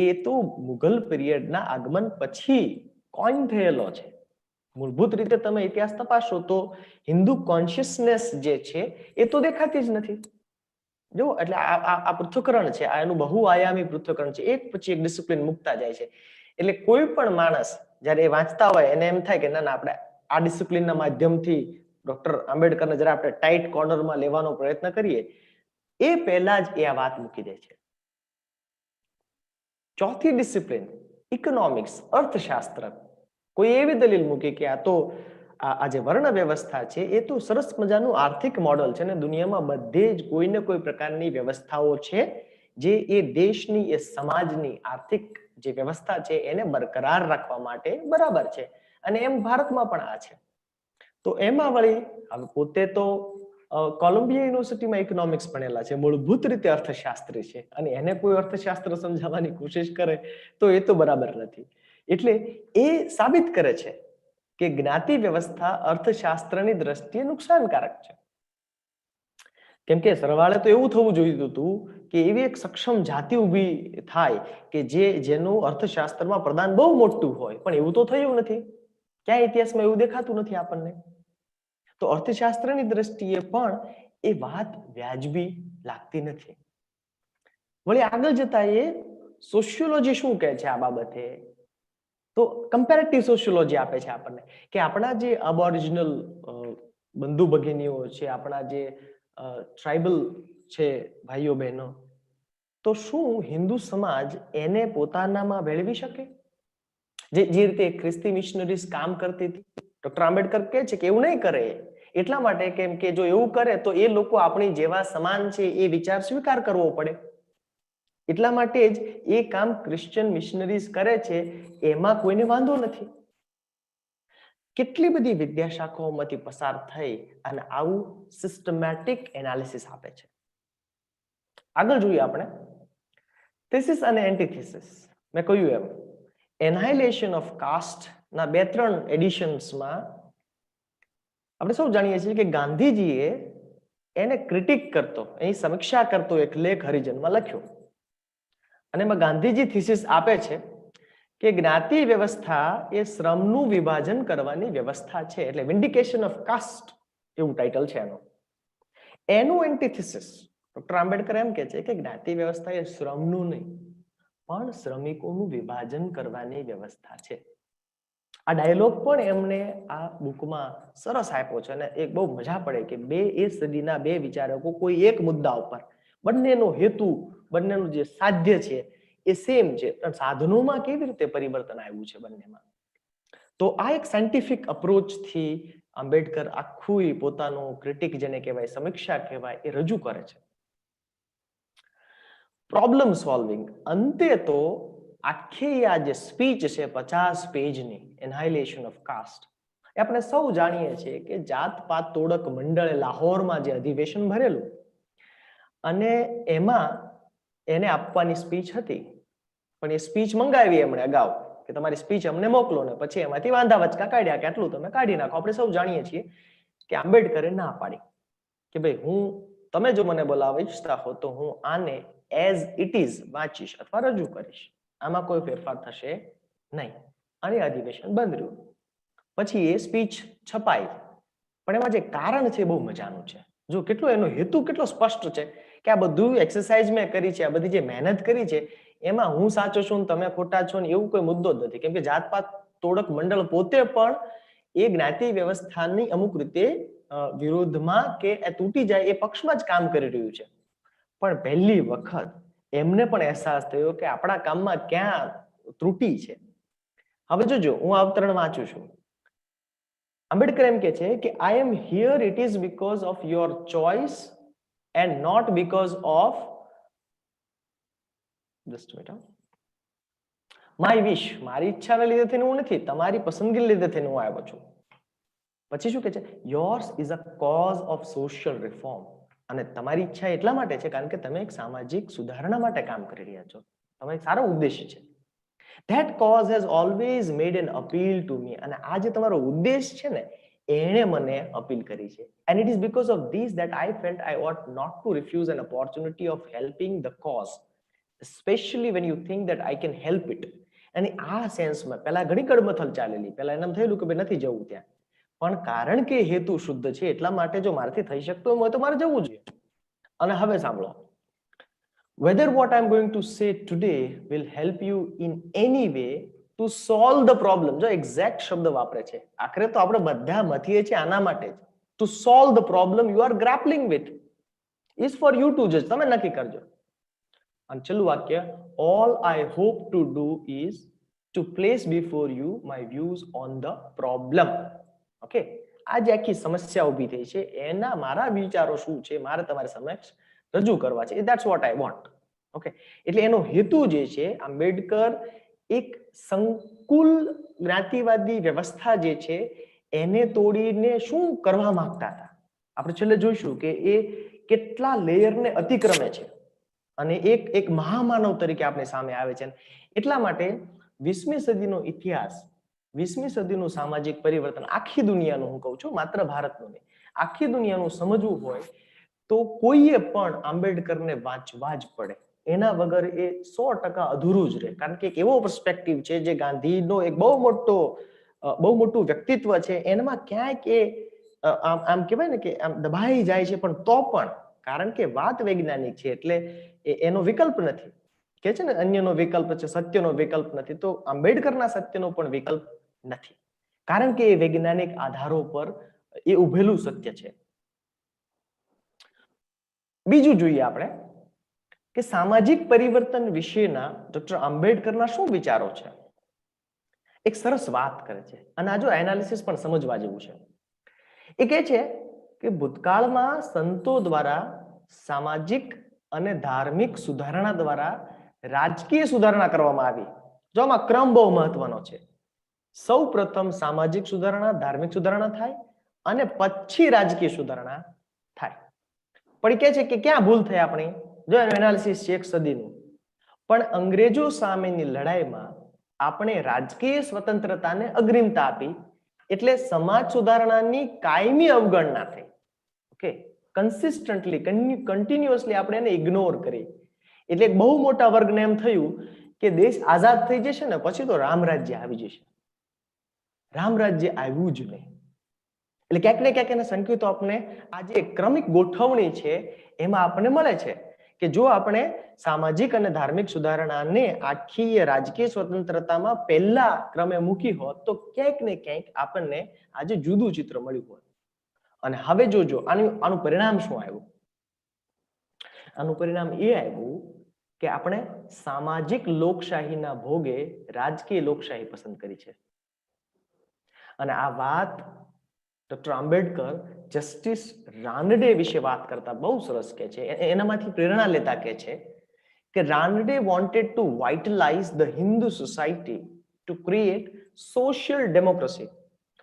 એ તો મુઘલ પીરિયડના આગમન પછી કોઈન થયેલો છે. મૂળભૂત રીતે તમે ઇતિહાસ તપાસો તો હિન્દુ કોન્શિયસનેસ જે છે એ તો દેખાતી જ નથી. જો એટલે આ પૃથ્થકરણ છે, આ એનું બહુઆયામી પૃથ્થકરણ છે, એક પછી એક ડિસિપ્લિન મૂકતા જાય છે. એટલે કોઈ પણ માણસ જ્યારે એ વાંચતા હોય એને એમ થાય કે ના આપણે આ ડિસિપ્લિનના માધ્યમથી ડોક્ટર આંબેડકરને જરા આપણે ટાઈટ કોર્નરમાં લેવાનો પ્રયત્ન કરીએ એ પહેલા જ એ આ વાત મૂકી દે છે. ચોથી ડિસિપ્લિન ઇકોનોમિક્સ, અર્થશાસ્ત્ર, કોઈ એવી દલીલ મૂકી કે આ તો આ જે વર્ણ વ્યવસ્થા છે એ તો સરસ મજાનું આર્થિક મોડલ છે ને દુનિયામાં બધે જ કોઈને કોઈ પ્રકારની વ્યવસ્થાઓ છે જે એ દેશની એ સમાજની આર્થિક જે વ્યવસ્થા છે એને બરકરાર રાખવા માટે બરાબર છે. અને એમ ભારતમાં પણ આ છે. તો એમાં વળી હવે પોતે તો કોલંબિયા યુનિવર્સિટીમાં ઇકોનોમિક્સ ભણેલા છે, મૂળભૂત રીતે અર્થશાસ્ત્રી છે, અને એને કોઈ અર્થશાસ્ત્ર સમજાવવાની કોશિશ કરે તો એ તો બરાબર નથી. એટલે એ સાબિત કરે છે કે જ્ઞાતિ વ્યવસ્થા અર્થશાસ્ત્રની દ્રષ્ટિએ નુકસાનકારક છે. કેમ કે સરવાળે તો એવું થવું જોઈતું હતું કે એવી એક સક્ષમ જાતિ ઊભી થાય કે જેનું અર્થશાસ્ત્રમાં પ્રદાન બહુ મોટું હોય, પણ એવું તો થયું નથી. ક્યાં ઇતિહાસમાં એવું દેખાતું નથી આપણને. તો અર્થશાસ્ત્રની દ્રષ્ટિએ પણ એ વાત વ્યાજબી લાગતી નથી. વળી આગળ જતા એ સોશિયોલોજી શું કહે છે આ બાબતે, તો કમ્પેરેટિવ સોશિયોલોજી આપે છે આપણને કે આપણા જે અબોરિજિનલ બંધુ ભગિનીઓ છે, આપણા જે ટ્રાઇબલ છે ભાઈઓ બહેનો, તો શું હિન્દુ સમાજ એને પોતાનામાં ભેળવી શકે? જે રીતે ખ્રિસ્તી મિશનરીઝ કામ કરતી હતી, ડોક્ટર આંબેડકર કહે છે કે એવું નહીં કરે. એટલા માટે કેમ કે જો એવું કરે તો એ લોકો આપણી જેવા સમાન છે એ વિચાર સ્વીકાર કરવો પડે. એટલા માટે જ એ કામ ક્રિશ્ચિયન મિશનરીઝ કરે છે, એમાં કોઈને વાંધો નથી. કેટલી બધી વિદ્યાશાખાઓમાંથી પસાર થઈ અને આવું સિસ્ટમેટિક એનાલિસિસ આપે છે. આગળ જોઈએ આપણે થીસિસ અને એન્ટીથીસિસ. મેં કહ્યું એમ એનહાઇલેશન ઓફ કાસ્ટ ના 2-3 એડિશન્સમાં આપણે સૌ જાણીએ છીએ કે ગાંધીજીએ એને ક્રિટિક કરતો, એની સમીક્ષા કરતો એક લેખ હરિજનમાં લખ્યો. અને એમાં ગાંધીજી થીસિસ આપે છે કે જ્ઞાતિ વ્યવસ્થા એ શ્રમનું વિભાજન કરવાની વ્યવસ્થા છે. એટલે વિન્ડિકેશન ઓફ કાસ્ટ એવું ટાઇટલ છે એનું. એનું એન્ટીથીસિસ ડોક્ટર આંબેડકર એમ કહે છે કે જ્ઞાતિ વ્યવસ્થા એ શ્રમનું નહીં પણ શ્રમિકોનું વિભાજન કરવાની વ્યવસ્થા છે. આ ડાયલોગ પણ એમને આ બુકમાં સરસ આપ્યો છે અને એક બહુ મજા પડે કે એ સદીના બે વિચારકો કોઈ એક મુદ્દા ઉપર બંનેનો હેતુ, બંનેનું જે સાધ્ય છે એ સેમ છે, પણ સાધનોમાં કેવી રીતે પરિવર્તન આવ્યું છે બંનેમાં. તો આ એક સાયન્ટિફિક અપ્રોચથી આંબેડકર આખું પોતાનું ક્રિટિક જેને કહેવાય, સમીક્ષા કહેવાય, એ રજૂ કરે છે. Problem solving. અંતે તો આખી આ જે સ્પીચ છે 50 પેજની એનહાઇલેશન ઓફ કાસ્ટ, એ આપણે સૌ જાણીએ છીએ કે જાત પાત તોડક મંડળે લાહોરમાં જે અધિવેશન ભરેલું અને એમાં એને આપવાની સ્પીચ હતી, પણ એ સ્પીચ મંગાવી એમણે અગાઉ કે તમારી સ્પીચ અમને મોકલો, ને પછી એમાંથી વાંધા વચકા કાઢ્યા કે આટલું તમે કાઢી નાખો. આપણે સૌ જાણીએ છીએ કે આંબેડકરે ના પાડી કે ભાઈ તમે જો મને બોલાવવા ઈચ્છતા હો તો હું આને એઝ ઇટ ઇઝ વાંચીશ અથવા રજૂ કરીશ, આમાં કોઈ ફેરફાર થશે નહીં. અને અધિવેશન બંધ રહ્યું. પછી એ સ્પીચ છપાઈ, પણ એમાં જે કારણ છે બહુ મજાનું છે. જો કેટલો એનો હેતુ કેટલો સ્પષ્ટ છે કે આ બધું એક્સરસાઇઝ મેં કરી છે, આ બધી જે મહેનત કરી છે એમાં હું સાચો છું ને તમે ખોટા છો ને એવું કોઈ મુદ્દો જ નથી. કેમ કે જાતપાત તોડક મંડળ પોતે પણ એ જ્ઞાતિ વ્યવસ્થાની અમુક રીતે વિરોધમાં કે તૂટી જાય એ પક્ષમાં જ કામ કરી રહ્યું છે. પણ પહેલી વખત એમને પણ અહેસાસ થયો કે આપણા કામમાં ક્યાં ત્રુટી છે. હવે જોજો, હું અવતરણ વાંચું છું. આંબેડકર એમ કે છે કે I am here it is because of your choice and not because of my wish. મારી ઈચ્છાને લીધે થઈને હું નથી, તમારી પસંદગી લીધે થઈને હું આવ્યો છું. પછી શું કે છે, yours is a cause of social reform. અને તમારી ઈચ્છા એટલા માટે છે કારણ કે તમે એક સામાજિક સુધારણા માટે કામ કરી રહ્યા છો, તમારો એક સારો ઉદ્દેશ્ય છે. That cause has always made an appeal to me. અને આ જે તમારો ઉદ્દેશ છે ને એણે મને અપીલ કરી છે. And it is because of this that I felt I ought not to refuse an opportunity of helping the cause, especially when you think that I can help it. અને આ સેન્સમાં પહેલા ઘણી કડમથલ ચાલેલી, પહેલા એમ થયેલું કે ભાઈ નથી જવું ત્યાં, પણ કારણ કે હેતુ શુદ્ધ છે એટલા માટે જો મારાથી થઈ શકતું હોય તો મારે જવું જોઈએ. અને હવે સાંભળો, whether what I'm going to say today will help you in any way to solve the problem. જો એક્ઝેક્ટ શબ્દ વાપરે છે, આખરે તો આપણે બધા મથીએ છીએ આના માટે જ. To solve the problem you are grappling with is for you to judge. તમે નક્કી કરજો. અને છેલ્લું વાક્ય, all I hope to do is to place before you my views on the problem. Okay, આ જે આખી સમસ્યા ઊભી થઈ છે એના મારા વિચારો શું છે મારે તમારી સમક્ષ રજૂ કરવા છે. That's what I want. Okay, એટલે એનો હેતુ જે છે, આંબેડકર એક સંકુલ જ્ઞાતિવાદી વ્યવસ્થા જે છે એને તોડીને શું કરવા માંગતા હતા. આપણે છેલ્લે જોઈશું કે એ કેટલા લેયરને અતિક્રમે છે અને એક એક મહામાનવ તરીકે આપણી સામે આવે છે. એટલા માટે 20મી સદીનો ઇતિહાસ, 20મી સદીનું સામાજિક પરિવર્તન આખી દુનિયાનું, હું કહું છું, માત્ર ભારતનું નહીં, આખી દુનિયાનું સમજવું હોય તો કોઈએ પણ આંબેડકરને વાંચવા જ પડે. એના વગર એ 100% અધૂરું જ રહે. કારણ કે એક એવો પર્સપેક્ટિવ છે જે ગાંધીનો એક બહુ મોટું વ્યક્તિત્વ છે, એનામાં ક્યાંક એ આમ કહેવાય ને કે આમ દબાઈ જાય છે, પણ તો પણ કારણ કે વાત વૈજ્ઞાનિક છે એટલે એનો વિકલ્પ નથી. કે છે ને, અન્યનો વિકલ્પ છે, સત્યનો વિકલ્પ નથી. તો આંબેડકરના સત્યનો પણ વિકલ્પ નથી, કારણ કે એ વૈજ્ઞાનિક આધારો પર એ ઉભેલું સત્ય છે. બીજું જોઈએ આપણે કે સામાજિક પરિવર્તન વિશેના ડોક્ટર આંબેડકરના શું વિચારો છે. એક સરસ વાત કરે છે અને આ જો એનાલિસિસ પણ સમજવા જેવું છે. એ કહે છે કે ભૂતકાળમાં સંતો દ્વારા સામાજિક અને ધાર્મિક સુધારણા દ્વારા રાજકીય સુધારણા કરવામાં આવી. જો આમાં ક્રમ બહુ મહત્વનો છે. સૌ પ્રથમ સામાજિક સુધારણા, ધાર્મિક સુધારણા થાય અને પછી રાજકીય સુધારણા થાય. પણ કહે છે કે ક્યાં ભૂલ થઈ આપણી? જો એનું એનાલિસિસ છે 1 સદીનું. પણ અંગ્રેજો સામેની લડાઈમાં આપણે રાજકીય સ્વતંત્રતાને અગ્રિમતા આપી, એટલે સમાજ સુધારણાની કાયમી અવગણના થઈ. ઓકે, કન્સિસ્ટન્ટલી, કન્ટિન્યુઅસલી આપણે એને ઇગ્નોર કરી. એટલે બહુ મોટા વર્ગને એમ થયું કે દેશ આઝાદ થઈ જશે ને પછી તો રામરાજ્ય આવી જશે. રામરાજ્ય આવ્યું જ નહીં. એટલે ક્યાંક ને ક્યાંક એના સંકેતો આપણે આ જે ક્રમિક ગોઠવણી છે એમાં આપણને મળે છે કે જો આપણે સામાજિક અને ધાર્મિક સુધારણાને આખી રાજકીય સ્વતંત્રતામાં પહેલા ક્રમે મૂકી હોત તો ક્યાંક ને ક્યાંક આપણને આજે જુદું ચિત્ર મળ્યું હોત. અને હવે જોજો આનું પરિણામ શું આવ્યું. આનું પરિણામ એ આવ્યું કે આપણે સામાજિક લોકશાહીના ભોગે રાજકીય લોકશાહી પસંદ કરી છે. અને આ વાત ડોક્ટર આંબેડકર જસ્ટિસ રાનડે વિશે વાત કરતા બહુ સરસ કહે છે. એનામાંથી પ્રેરણા લેતા કહે છે કે Ranade wanted to vitalize the Hindu society to create social democracy.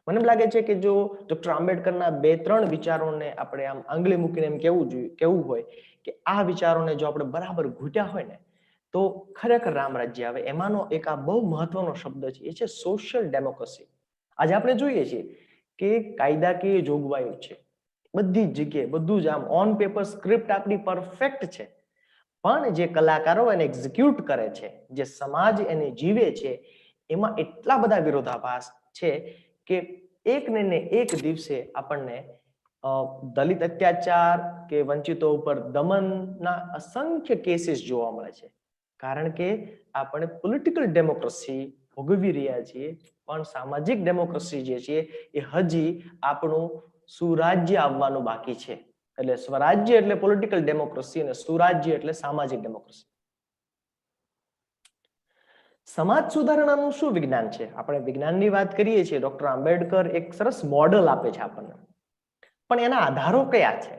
મને એમ લાગે છે કે જો ડોક્ટર આંબેડકરના 2-3 વિચારોને આપણે આમ આંગળી મૂકીને એમ કેવું હોય કે આ વિચારોને જો આપણે બરાબર ઘૂંટ્યા હોય ને તો ખરેખર રામરાજ્ય આવે. એમાંનો એક આ બહુ મહત્વનો શબ્દ છે, એ છે સોશિયલ ડેમોક્રેસી. આજે આપણે જોઈએ છીએ કે કાયદાકીય જોગવાઈઓ છે બધી જ જગ્યાએ, બધું જ આમ ઓન પેપર સ્ક્રિપ્ટ આપણી પરફેક્ટ છે, પણ જે કલાકારો એને એક્ઝિક્યુટ કરે છે, જે સમાજ એને જીવે છે, એમાં એટલા બધા વિરોધાભાસ છે કે એક ને એક દિવસે આપણને દલિત અત્યાચાર કે વંચિતો ઉપર દમનના અસંખ્ય કેસીસ જોવા મળે છે. કારણ કે આપણે પોલિટિકલ ડેમોક્રેસી ભોગવી રહ્યા છીએ, પણ સામાજિક ડેમોક્રેસી જે છે એ હજી આપણું સુરાજ્ય આવવાનું બાકી છે. એટલે સ્વરાજ્ય એટલે પોલિટિકલ ડેમોક્રેસી અને સુરાજ્ય એટલે સામાજિક ડેમોક્રેસી. સમાજ સુધારણાનું શું વિજ્ઞાન છે? આપણે વિજ્ઞાનની વાત કરીએ છીએ, ડોક્ટર આંબેડકર એક સરસ મોડલ આપે છે આપણને, પણ એના આધારો કયા છે?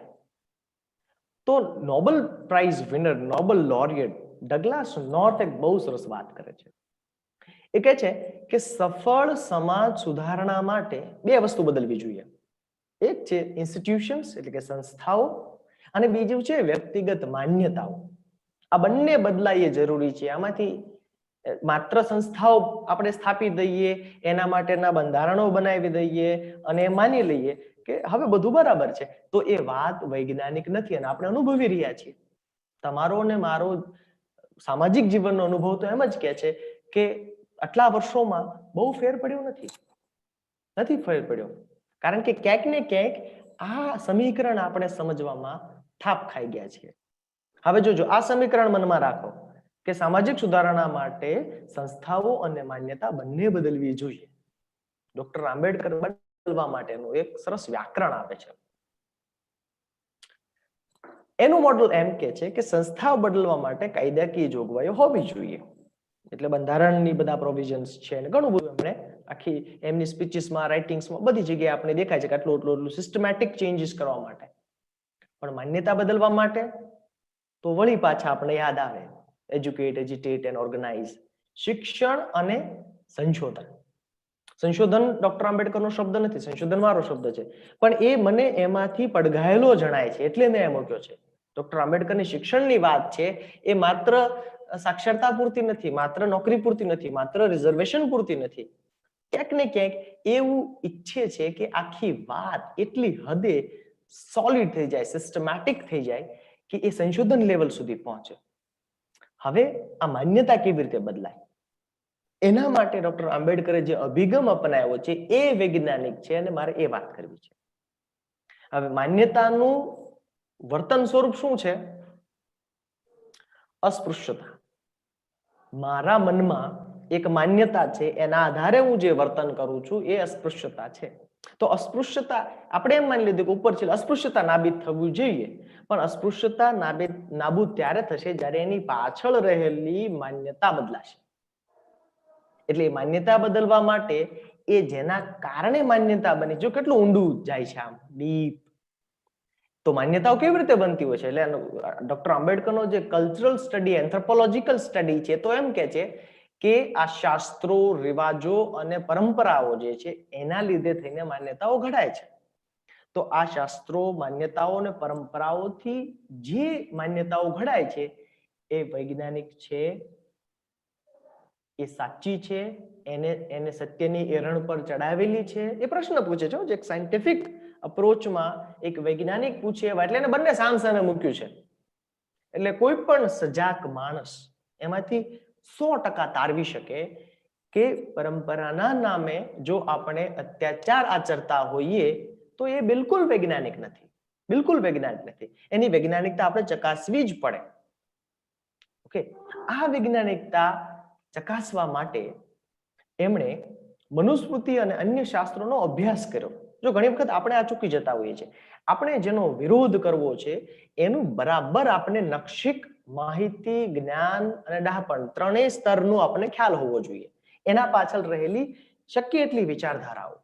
તો Nobel prize winner, Nobel laureate Douglass North એક બહુ સરસ વાત કરે છે. એ કહે છે કે સફળ સમાજ સુધારણા માટે 2 વસ્તુ બદલવી જોઈએ. એક છે ઇન્સ્ટિટ્યુશન્સ એટલે કે સંસ્થાઓ, અને બીજું છે વ્યક્તિગત માન્યતાઓ. આ બંને બદલાય એ જરૂરી છે. આમાંથી માત્ર સંસ્થાઓ આપણે સ્થાપી દઈએ, એના માટેના બંધારણો બનાવી દઈએ અને માની લઈએ કે હવે બધું બરાબર છે, તો એ વાત વૈજ્ઞાનિક નથી અને આપણે અનુભવી રહ્યા છીએ. તમારો ને મારો સામાજિક જીવનનો અનુભવ તો એમ જ કહે છે કે આટલા વર્ષોમાં બહુ ફેર પડ્યો નથી ફેર પડ્યો. કારણ કે ક્યાંક ને ક્યાંક આ સમીકરણ આપણે સમજવામાં થાપ ખાઈ ગયા છીએ. હવે જોજો, આ સમીકરણ મનમાં રાખો કે સામાજિક સુધારણા માટે સંસ્થાઓ અને માન્યતા બંને બદલવી જોઈએ. ડોક્ટર આંબેડકર બદલવા માટેનું એક સરસ વ્યાકરણ આપે છે. એનું મોડલ એમ કે છે કે સંસ્થાઓ બદલવા માટે કાયદાકીય જોગવાઈઓ હોવી જોઈએ. એટલે બંધારણની બધા પ્રોવિઝન્સ છે અને ઘણું બધું એમણે આખી એમની સ્પીચીસમાં, રાઇટિંગ્સમાં બધી જગ્યાએ આપણે દેખાય છે કે આટલું સિસ્ટમેટિક ચેન્જીસ કરવા માટે. પણ માન્યતા બદલવા માટે તો વળી પાછા આપણે યાદ આવે એજ્યુકેટ, એજિટેટ એન્ડ ઓર્ગેનાઇઝ. શિક્ષણ અને સંશોધન. સંશોધન ડોક્ટર આંબેડકરનો શબ્દ નથી, સંશોધન મારો શબ્દ છે, પણ એ મને એમાંથી પડઘાયેલો જણાય છે એટલે મેં એ મૂક્યો છે. ડોક્ટર આંબેડકરની શિક્ષણની વાત છે એ માત્ર સાક્ષરતા પૂરતી નથી, માત્ર નોકરી પૂરતી નથી, માત્ર રિઝર્વેશન પૂરતી નથી. ક્યાંક ને ક્યાંક એવું ઈચ્છે છે કે આખી વાત એટલી હદે સોલિડ થઈ જાય, સિસ્ટમેટિક થઈ જાય કે એ સંશોધન લેવલ સુધી પહોંચે. હવે આ માન્યતા કેવી રીતે બદલાય, એના માટે ડોક્ટર આંબેડકરે જે અભિગમ અપનાવ્યો છે એ વૈજ્ઞાનિક છે અને મારે એ વાત કરવી છે. હવે માન્યતાનું વર્તન સ્વરૂપ શું છે? અસ્પૃશ્યતા. મારા મનમાં એક માન્યતા છે, એના આધારે હું જે વર્તન કરું છું એ અસ્પૃશ્યતા છે. તો અસ્પૃશ્યતા આપણે એમ માની લીધું કે ઉપર છે અસ્પૃશ્યતા નાબૂદ થવું જોઈએ, પણ અસ્પૃશ્યતા નાબૂદ ત્યારે થશે જ્યારે એની પાછળ રહેલી માન્યતા બદલાશે. એટલે એ માન્યતા બદલવા માટે એ જેના કારણે માન્યતા બની, જો કેટલું ઊંડું જાય છે, આમ ડીપ. તો માન્યતાઓ કેવી રીતે બનતી હોય છે? એટલે ડોક્ટર આંબેડકરનો જે કલ્ચરલ સ્ટડી, એન્થ્રોપોલોજીકલ સ્ટડી છે, તો એમ કે છે કે આ શાસ્ત્રો, રિવાજો અને પરંપરાઓ જે છે એના લીધે થઈને માન્યતાઓ ઘડાય છે. તો આ શાસ્ત્રો, માન્યતાઓ અને પરંપરાઓથી જે માન્યતાઓ ઘડાય છે એ વૈજ્ઞાનિક છે, એ સાચી છે, એને સત્યની એરણ પર ચડાવેલી છે? એ પ્રશ્ન પૂછે છે, જે એક સાયન્ટિફિક અપ્રોચમાં એક વૈજ્ઞાનિક પૂછે એવા, એટલે એને બંને સામસામે મૂક્યું છે. એટલે કોઈ પણ સજાગ માણસ એમાંથી 100% તારવી શકે કે પરંપરાના નામે જો આપણે અત્યાચાર આચરતા હોઈએ તો એ બિલકુલ વૈજ્ઞાનિક નથી, બિલકુલ વૈજ્ઞાનિક નથી. એની વૈજ્ઞાનિકતા આપણે ચકાસવી જ પડે. ઓકે, આ વૈજ્ઞાનિકતા ચકાસવા માટે એમણે મનુસ્મૃતિ અને અન્ય શાસ્ત્રોનો અભ્યાસ કર્યો. જો ઘણી વખત આપણે આ ચૂકી જતા હોઈએ છીએ, આપણે જેનો વિરોધ કરવો છે એનું બરાબર આપણે નક્ષિક માહિતી, જ્ઞાન અને ડહાપણ ત્રણેય સ્તરનો આપણે ખ્યાલ હોવો જોઈએ. એના પાછળ રહેલી શક્ય એટલી વિચારધારાઓ,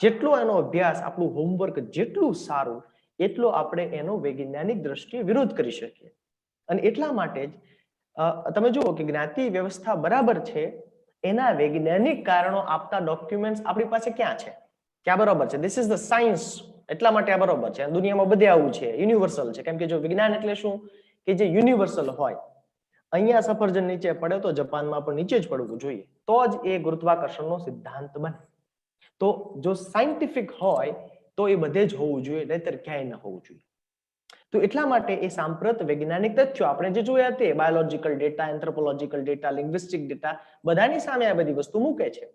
જેટલો એનો અભ્યાસ, આપણું હોમવર્ક જેટલું સારું, એટલો આપણે એનો વૈજ્ઞાનિક દ્રષ્ટિએ વિરોધ કરી શકીએ. અને એટલા માટે જ તમે જુઓ કે જ્ઞાતિ વ્યવસ્થા બરાબર છે એના વૈજ્ઞાનિક કારણો આપતા ડોક્યુમેન્ટ્સ આપણી પાસે ક્યાં છે? ક્યાં બરાબર છે? This is the science. એટલા માટે આ બરાબર છે. દુનિયામાં બધે આવું છે, યુનિવર્સલ છે. કેમ કે જો વિજ્ઞાન એટલે શું કે જે યુનિવર્સલ હોય, અહીંયા સફરજન નીચે પડે તો જાપાનમાં પણ નીચે જ પડવું જોઈએ, તો જ એ ગુરુત્વાકર્ષણનો સિદ્ધાંત બને. તો જો સાયન્ટિફિક હોય તો એ બધે જ હોવું જોઈએ, નહીતર ક્યાંય ન હોવું જોઈએ. તો એટલા માટે એ સાંપ્રત વૈજ્ઞાનિક તથ્યો આપણે જે જોયા તે biological data, anthropological data, linguistic data, બધાની સામે આ બધી વસ્તુ મૂકે છે.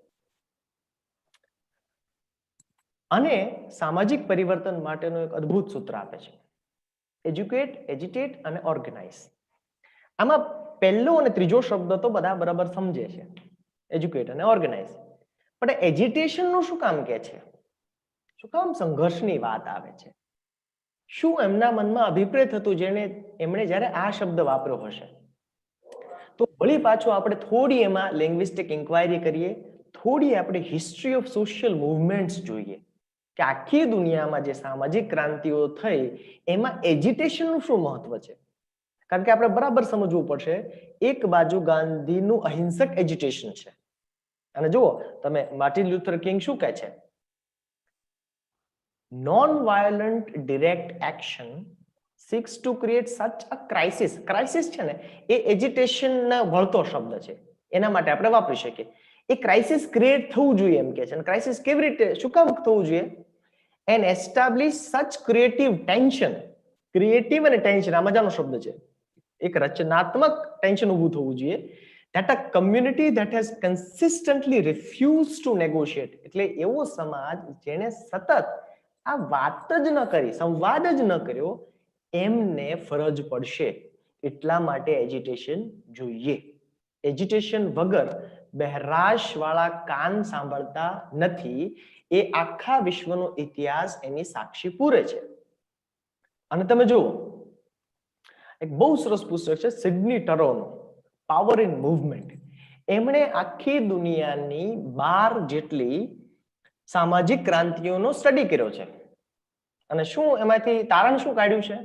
અને સામાજિક પરિવર્તન માટેનું એક અદ્ભુત સૂત્ર આપે છે, એજ્યુકેટ, એજિટેટ અને ઓર્ગેનાઇઝ. આમાં પહેલો અને ત્રીજો શબ્દ તો બધા બરાબર સમજે છે, એજ્યુકેટ અને ઓર્ગેનાઇઝ. પણ એજિટેશન નું શું કામ કે છે? શું કામ સંઘર્ષની વાત આવે છે? શું એમના મનમાં અભિપ્રેત હતું એમણે જ્યારે આ શબ્દ વાપર્યો હશે? તો વળી પાછું આપણે થોડી એમાં લેંગ્વિસ્ટિક ઇન્ક્વાયરી કરીએ, થોડી આપણે હિસ્ટ્રી ઓફ સોશિયલ મૂવમેન્ટ્સ જોઈએ કે આખી દુનિયામાં જે સામાજિક ક્રાંતિઓ થઈ એમાં એજિટેશનનું શું મહત્વ છે. કારણ કે આપણે બરાબર સમજવું પડશે, એક બાજુ ગાંધીનું અહિંસક એજિટેશન છે, અને જુઓ તમે માર્ટિન લ્યુથર કિંગ શું કહે છે? Non-violent direct action seeks to create such a crisis. Crisis છે ને એ એજિટેશન ના વળતો શબ્દ છે, એના માટે આપણે વાપરી શકીએ. એ ક્રાઇસિસ ક્રિએટ થવું જોઈએ એમ કે છે. અને ક્રાઇસિસ કેવી રીતે, શું કામ થવું જોઈએ? And establish such creative tension. Creative અને ટેન્શન આ મજાનો શબ્દ છે. એક રચનાત્મક ટેન્શન ઊભું થવું જોઈએ. That a community that has consistently refused to negotiate. એટલે એવો સમાજ જેને સતત આ વાત જ ન કરી, સંવાદ જ ન કર્યો, એમને ફરજ પડશે. એટલા માટે એજિટેશન જોઈએ. એજિટેશન વગર બહેરાશ વાળા કાન સાંભળતા નથી. એ આખા વિશ્વનો ઇતિહાસ એની સાક્ષી પૂરે છે. અને તમે જુઓ, એક બહુ સરસ પુસ્તક છે સિડની ટરોનો, પાવર ઇન મૂવમેન્ટ. એમણે આખી દુનિયાની 12 જેટલી સામાજિક ક્રાંતિઓનો સ્ટડી કર્યો છે. અને શું એમાંથી તારણ શું કાઢ્યું છે?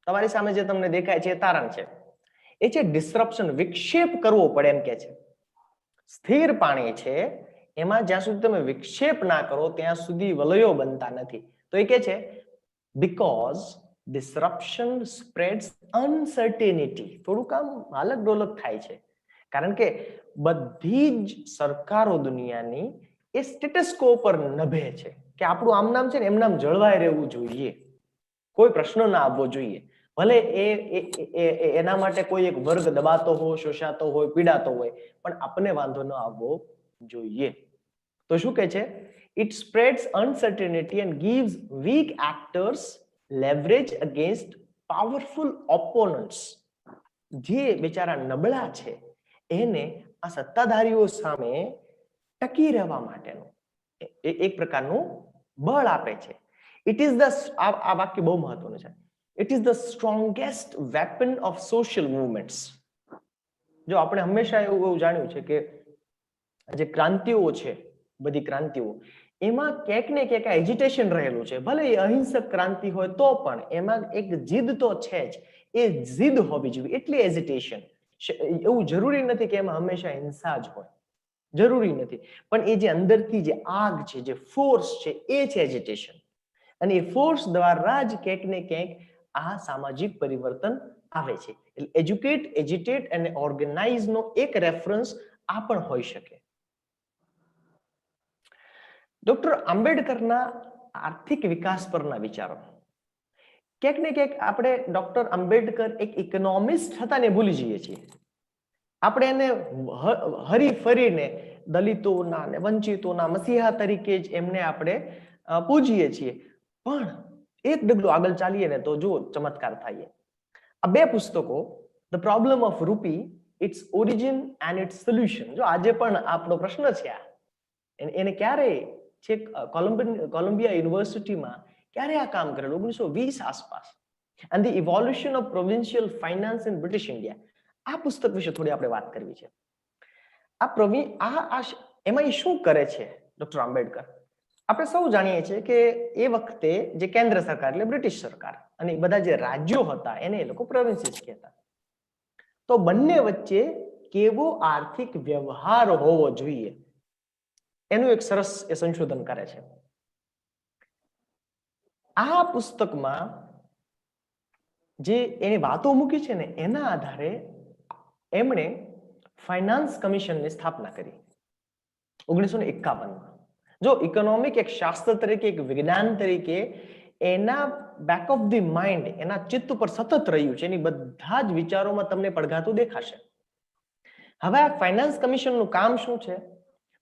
તમારી સામે જે તમને દેખાય છે એ તારણ છે. એ છે ડિસ્રપ્શન, વિક્ષેપ કરવો પડે એમ કે છે. સ્થિર પાણી છે એમાં જ્યાં સુધી તમે વિક્ષેપ ના કરો ત્યાં સુધી વલયો બનતા નથી. તો એ કે છે because disruption spreads uncertainty. થોડુંક આમ હાલક ડોલક થાય છે કારણ કે બધી જ સરકારો દુનિયાની એ સ્ટેટસ કો પર નભે છે કે આપણું આમ નામ છે ને એમ નામ જળવાઈ રહેવું જોઈએ, કોઈ પ્રશ્ન ના આવવો જોઈએ. ભલે એના માટે કોઈ એક વર્ગ દબાતો હોય, શોષાતો હોય, પીડાતો હોય, પણ આપણને વાંધો ન આવવો જોઈએ. તો શું કહે છે? It spreads uncertainty and gives weak actors leverage against powerful opponents. જે બેચારા નબળા છે એને આ સત્તાધારીઓ સામે ટકી રહેવા માટેનું એક પ્રકારનું બળ આપે છે. ઇટ ઇઝ ધ, આ વાક્ય બહુ મહત્વનું છે, it is the strongest weapon of social movements. જો આપણે હંમેશા એવું જાણ્યું છે કે જે ક્રાંતિઓ છે, બધી ક્રાંતિઓ, એમાં ક્યાંક ને ક્યાંક એજિટેશન રહેલું છે. ભલે એ અહિંસક ક્રાંતિ હોય તો પણ એમાં એક જીદ તો છે જ. એ જીદ હોવી જોઈએ, એટલી એજિટેશન. એવું જરૂરી નથી કે એમાં હંમેશા હિંસા જ હોય, જરૂરી નથી. પણ એ જે અંદરથી જે આગ છે, જે ફોર્સ છે, એ છે એજિટેશન. અને એ ફોર્સ દ્વારા જ ક્યાંક ને ક્યાંક આ સામાજિક પરિવર્તન આવે છે. એટલે એજ્યુકેટ, એજિટેટ અને ઓર્ગેનાઇઝ નો એક રેફરન્સ આ પણ હોઈ શકે. ડોક્ટર આંબેડકરના આર્થિક વિકાસ પરના વિચારો. ક્યાંક ને ક્યાંક આપણે ડોક્ટર આંબેડકર એક ઇકોનોમિસ્ટ હતા ને ભૂલી જઈએ છીએ. આપણે એને હરીફરીને દલિતોના ને વંચિતોના મસીહા તરીકે જ એમને આપણે પૂજીએ છીએ. પણ એક ડગલું આગળ ચાલીએ ને તો જો ચમત્કાર થાય. આ બે પુસ્તકો, the problem of rupee, its origin and its solution. જો આજે પણ આપણો પ્રશ્ન છે આ, એને ક્યારે છે કોલંબિયા યુનિવર્સિટીમાં ક્યારે આ કામ કરેલું? 1920 આસપાસ. And the evolution of provincial finance in British India. આ પુસ્તક વિશે થોડી આપણે વાત કરવી છે. એમાં એ શું કરે છે ડોક્ટર આંબેડકર? આપણે સૌ જાણીએ છીએ કે એ વખતે જે કેન્દ્ર સરકાર એટલે બ્રિટિશ સરકાર અને બધા જે રાજ્યો હતા એને એ લોકો પ્રોવિન્સીસ કહેતા. તો બંને વચ્ચે કેવો આર્થિક વ્યવહાર હોવો જોઈએ એનું એક સરસ એ સંશોધન કરે છે. આ પુસ્તકમાં જે એની વાતો મૂકી છે ને એના આધારે એમણે ફાઇનાન્સ કમિશનની સ્થાપના કરી 1951માં. જો ઇકોનોમિક એક શાસ્ત્ર તરીકે, એક વિજ્ઞાન તરીકે એના બેક ઓફ ધી માઇન્ડ, એના ચિત્ત ઉપર સતત રહ્યું છે. એની બધા જ વિચારોમાં તમને પડઘાતું દેખાશે. હવે આ ફાઇનાન્સ કમિશનનું કામ શું છે?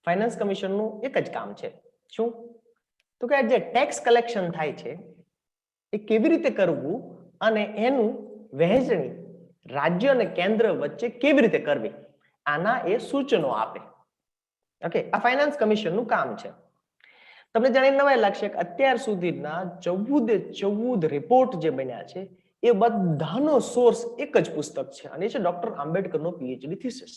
ફાઇનાન્સ કમિશનનું એક જ કામ છે. શું? તો કે જે ટેક્સ કલેક્શન થાય છે એ કેવી રીતે કરવું અને એનું વહેંચણી રાજ્ય અને કેન્દ્ર વચ્ચે કેવી રીતે કરવી, આના એ સૂચનો આપે. ઓકે, આ ફાઇનાન્સ કમિશનનું કામ છે. તમને જાણીને નવાઈ લાગશે કે અત્યાર સુધીના 14 રિપોર્ટ જે બન્યા છે એ બધાનો સોર્સ એક જ પુસ્તક છે અને એ છે ડોક્ટર આંબેડકરનો પીએચડી થીસિસ.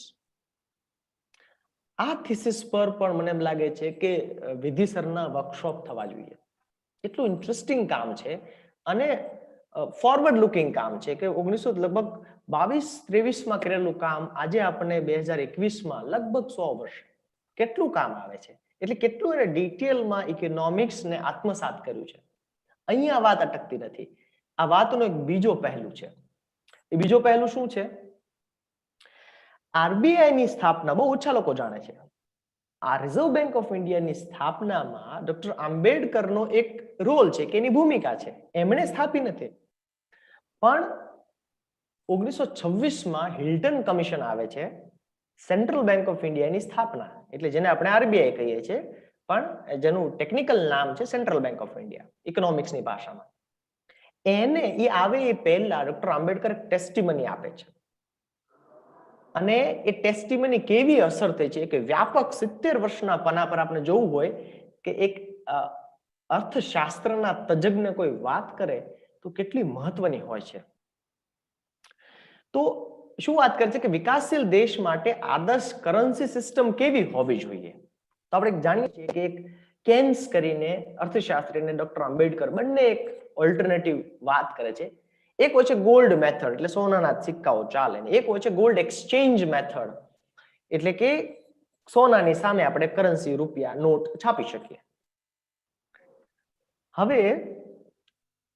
આ થીસિસ પર પણ મને એમ લાગે છે કે વિધિસરના વર્કશોપ થવા જોઈએ. એટલું ઇન્ટરેસ્ટિંગ કામ છે અને ફોરવર્ડ લુકિંગ કામ છે કે 1922-23માં કરેલું કામ આજે આપણને 2021માં લગભગ 100 વર્ષ કેટલું કામ આવે છે. એટલે કેટલું એને ડિટેલમાં ઇકોનોમિક્સને આત્મસાત કર્યું છે. અહીંયા વાત અટકતી નથી. આ વાતનો એક બીજો પહેલું છે. એ બીજો પહેલું શું છે? આરબીઆઈની સ્થાપના બહુ ઓછા લોકો જાણે છે. આ રિઝર્વ બેંક ઓફ ઇન્ડિયાની સ્થાપનામાં ડોક્ટર આંબેડકરનો એક રોલ છે કે એની ભૂમિકા છે. એમણે સ્થાપી નથી. પણ 1926માં હિલ્ટન કમિશન આવે છે, સેન્ટ્રલ બેંક ઓફ ઇન્ડિયાની સ્થાપના, એટલે જેને આપણે આરબીઆઈ કહીએ છીએ પણ જેનું ટેકનિકલ નામ છે સેન્ટ્રલ બેંક ઓફ ઇન્ડિયા ઇકોનોમિક્સની ભાષામાં. એને એ આવે એ પહેલા ડોક્ટર આંબેડકર ટેસ્ટિમની આપે છે અને એ ટેસ્ટિમની કેવી અસર થઈ છે કે વ્યાપક 70 વર્ષના પના પર આપણે જોવું હોય કે એક અર્થશાસ્ત્રના તજજ્ઞ કોઈ વાત કરે તો કેટલી મહત્વની હોય છે. તો શું વાત કરે છે કે વિકાસશીલ દેશ માટે આદર્શ કરન્સી સિસ્ટમ કેવી હોવી જોઈએ? તો આપણે જાણીએ છીએ કે એક કેન્સ કરીને અર્થશાસ્ત્રી અને ડોક્ટર આંબેડકર બંને એક ઓલ્ટરનેટિવ વાત કરે છે. એક હોય છે ગોલ્ડ મેથડ, એટલે સોનાના સિક્કાઓ ચાલે, એક હોય છે ગોલ્ડ એક્સચેન્જ મેથડ, એટલે કે સોનાની સામે આપણે કરન્સી રૂપિયા નોટ છાપી શકીએ. હવે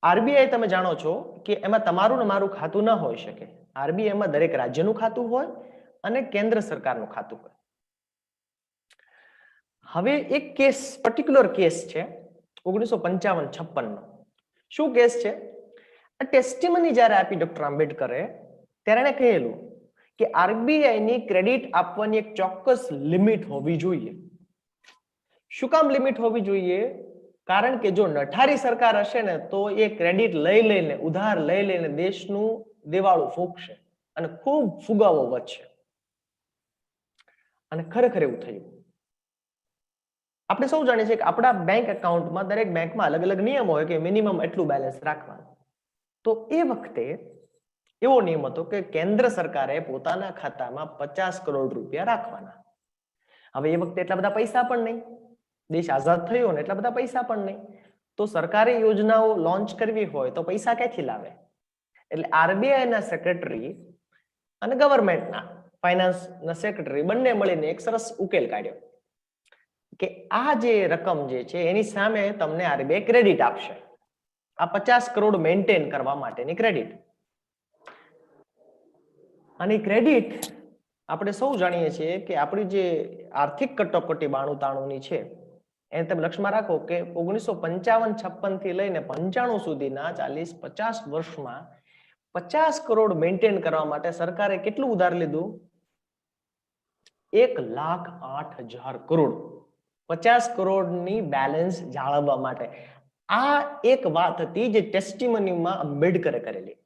આરબીઆઈ તમે જાણો છો કે એમાં તમારું ને મારું ખાતું ન હોઈ શકે. આરબીઆઈમાં દરેક રાજ્યનું ખાતું હોય અને કેન્દ્ર સરકારનું ખાતું હોય. હવે એક કેસ, પર્ટિક્યુલર કેસ છે 1955-56 નો. શું કેસ છે? આ ટેસ્ટિમની જ્યારે આપી ડોક્ટર આંબેડકરે, ત્યારે એણે કહેલું કે આરબીઆઈ ની ક્રેડિટ આપવાની એક ચોક્કસ લિમિટ હોવી જોઈએ. શું કામ લિમિટ હોવી જોઈએ? કારણ કે જો નઠારી સરકાર હશે ને તો એ ક્રેડિટ લઈ લઈને, ઉધાર લઈ લઈને દેશનું દેવાળું ફૂંકશે અને ખૂબ ફુગાવો વધશે. અને ખરેખર એવું થયું. આપણે સૌ જાણીએ છીએ કે આપણા બેંક એકાઉન્ટમાં, દરેક બેંકમાં અલગ અલગ નિયમો હોય કે મિનિમમ એટલું બેલેન્સ રાખવાનું. તો એ વખતે એવો નિયમ હતો કે કેન્દ્ર સરકારે પોતાના ખાતામાં 50 કરોડ રૂપિયા રાખવાના. હવે એ વખતે એટલા બધા પૈસા પણ નહીં, દેશ આઝાદ થયો ને એટલા બધા પૈસા પણ નહીં. તો સરકારી યોજનાઓ લોન્ચ કરવી હોય તો પૈસા ક્યાંથી લાવે? એટલે આરબીઆઈ ના સેક્રેટરી અને ગવર્મેન્ટના ફાઇનાન્સના સેક્રેટરી બંને મળીને એક સરસ ઉકેલ કાઢ્યો કે આ જે રકમ જે છે એની સામે તમને આરબીઆઈ ક્રેડિટ આપશે. આ 50 કરોડ મેન્ટેન કરવા માટેની ક્રેડિટ. અને ક્રેડિટ આપણે સૌ જાણીએ છીએ કે આપણી જે આર્થિક કટોકટી 92-93 ની છે, એને તમે લક્ષ્યમાં રાખો કે 1955-56 થી લઈને 95 સુધીના 40-50 વર્ષમાં 50 કરોડ મેન્ટેન કરવા માટે સરકારે કેટલું ઉધાર લીધું? 1,08,000 કરોડ. 50 કરોડની બેલેન્સ જાળવવા માટે. આ એક વાત હતી જે ટેસ્ટિમનીમાં આંબેડકરે કરેલી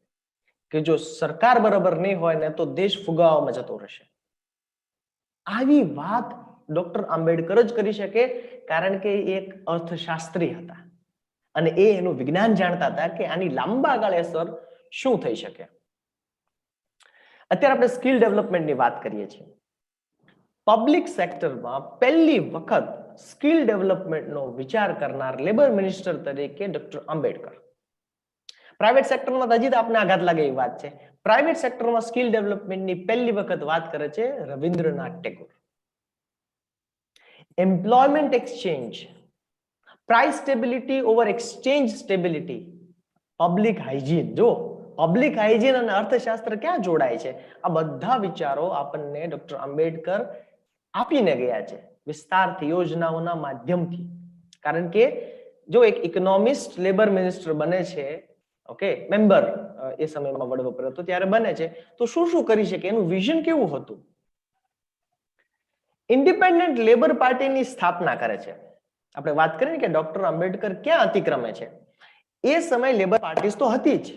કે જો સરકાર બરાબર નહીં હોય ને તો દેશ ફુગાવામાં જતો રહેશે. આવી વાત ડોક્ટર આંબેડકર જ કરી શકે, કારણ કે એક અર્થશાસ્ત્રી હતા અને એ એનું વિજ્ઞાન જાણતા હતા કે આની લાંબા ગાળે અસર શું થઈ શકે. અત્યારે આપણે સ્કિલ ડેવલપમેન્ટની વાત કરીએ છીએ. પબ્લિક સેક્ટરમાં પહેલી વખત સ્કિલ ડેવલપમેન્ટનો વિચાર કરનાર લેબર મિનિસ્ટર તરીકે ડોક્ટર આંબેડકર. પ્રાઇવેટ સેક્ટરમાં હજી તો આપને આઘાત લાગે એવી વાત છે. પ્રાઇવેટ સેક્ટરમાં સ્કિલ ડેવલપમેન્ટની પહેલી વખત વાત કરે છે Rabindranath Tagore. Employment exchange, price stability over exchange stability, public hygiene. જો પબ્લિક હાઇજીન અને અર્થશાસ્ત્ર ક્યાં જોડાય છે? આ બધા વિચારો આપણને ડોક્ટર આંબેડકર આપીને ગયા છે વિસ્તારથી, યોજનાઓના માધ્યમથી. કારણ કે જો એક ઇકોનોમિસ્ટ લેબર મિનિસ્ટર બને છે, ઓકે, મેમ્બર એ સમયમાં વડવપર હતો ત્યારે બને છે, તો શું શું કરી શકે, એનું વિઝન કેવું હતું? ઇન્ડિપેન્ડન્ટ લેબર પાર્ટીની સ્થાપના કરે છે. આપણે વાત કરીએ કે ડોક્ટર આંબેડકર ક્યાં અતિક્રમે છે. એ સમય લેબર પાર્ટી તો હતી જ,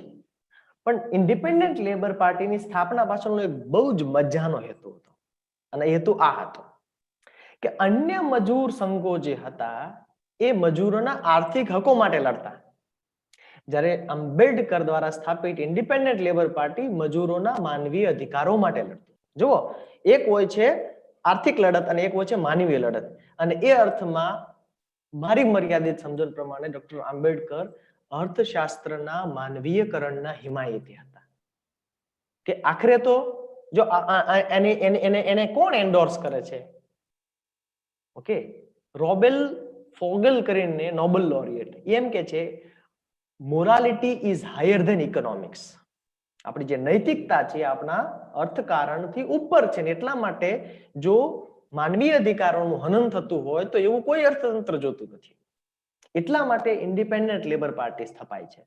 પણ ઇન્ડિપેન્ડન્ટ લેબર પાર્ટીની સ્થાપના પાછળનો એક બહુ જ મજાનો હેતુ હતો. અને હેતુ આ હતો કે અન્ય મજૂર સંઘો જે હતા એ મજૂરોના આર્થિક હકો માટે લડતા, જ્યારે આંબેડકર દ્વારા સ્થાપિત ઇન્ડિપેન્ડન્ટ લેબર પાર્ટી મજૂરોના માનવીય અધિકારો માટે લડતી. જુઓ, એક હોય છે આર્થિક લડત અને એક હોય છે માનવીય લડત. અને એ અર્થમાં મારી મર્યાદિત સમજણ પ્રમાણે ડોક્ટર આંબેડકર અર્થશાસ્ત્રના માનવીયકરણના હિમાયતી હતા. કે આખરે તો જો એને કોણ એન્ડોર્સ કરે છે? ઓકે, રોબેલ ફોગલ કરીને નોબેલ લોરિએટ એમ કે છે morality is higher than economics. આપણી જે નૈતિકતા છે આપણા અર્થકારણથી ઉપર છે, ને એટલા માટે જો માનવીય અધિકારોનું હનન થતું હોય તો એવું કોઈ અર્થતંત્ર જોતું નથી. એટલા માટે ઇન્ડિપેન્ડન્ટ લેબર પાર્ટી સ્થપાય છે.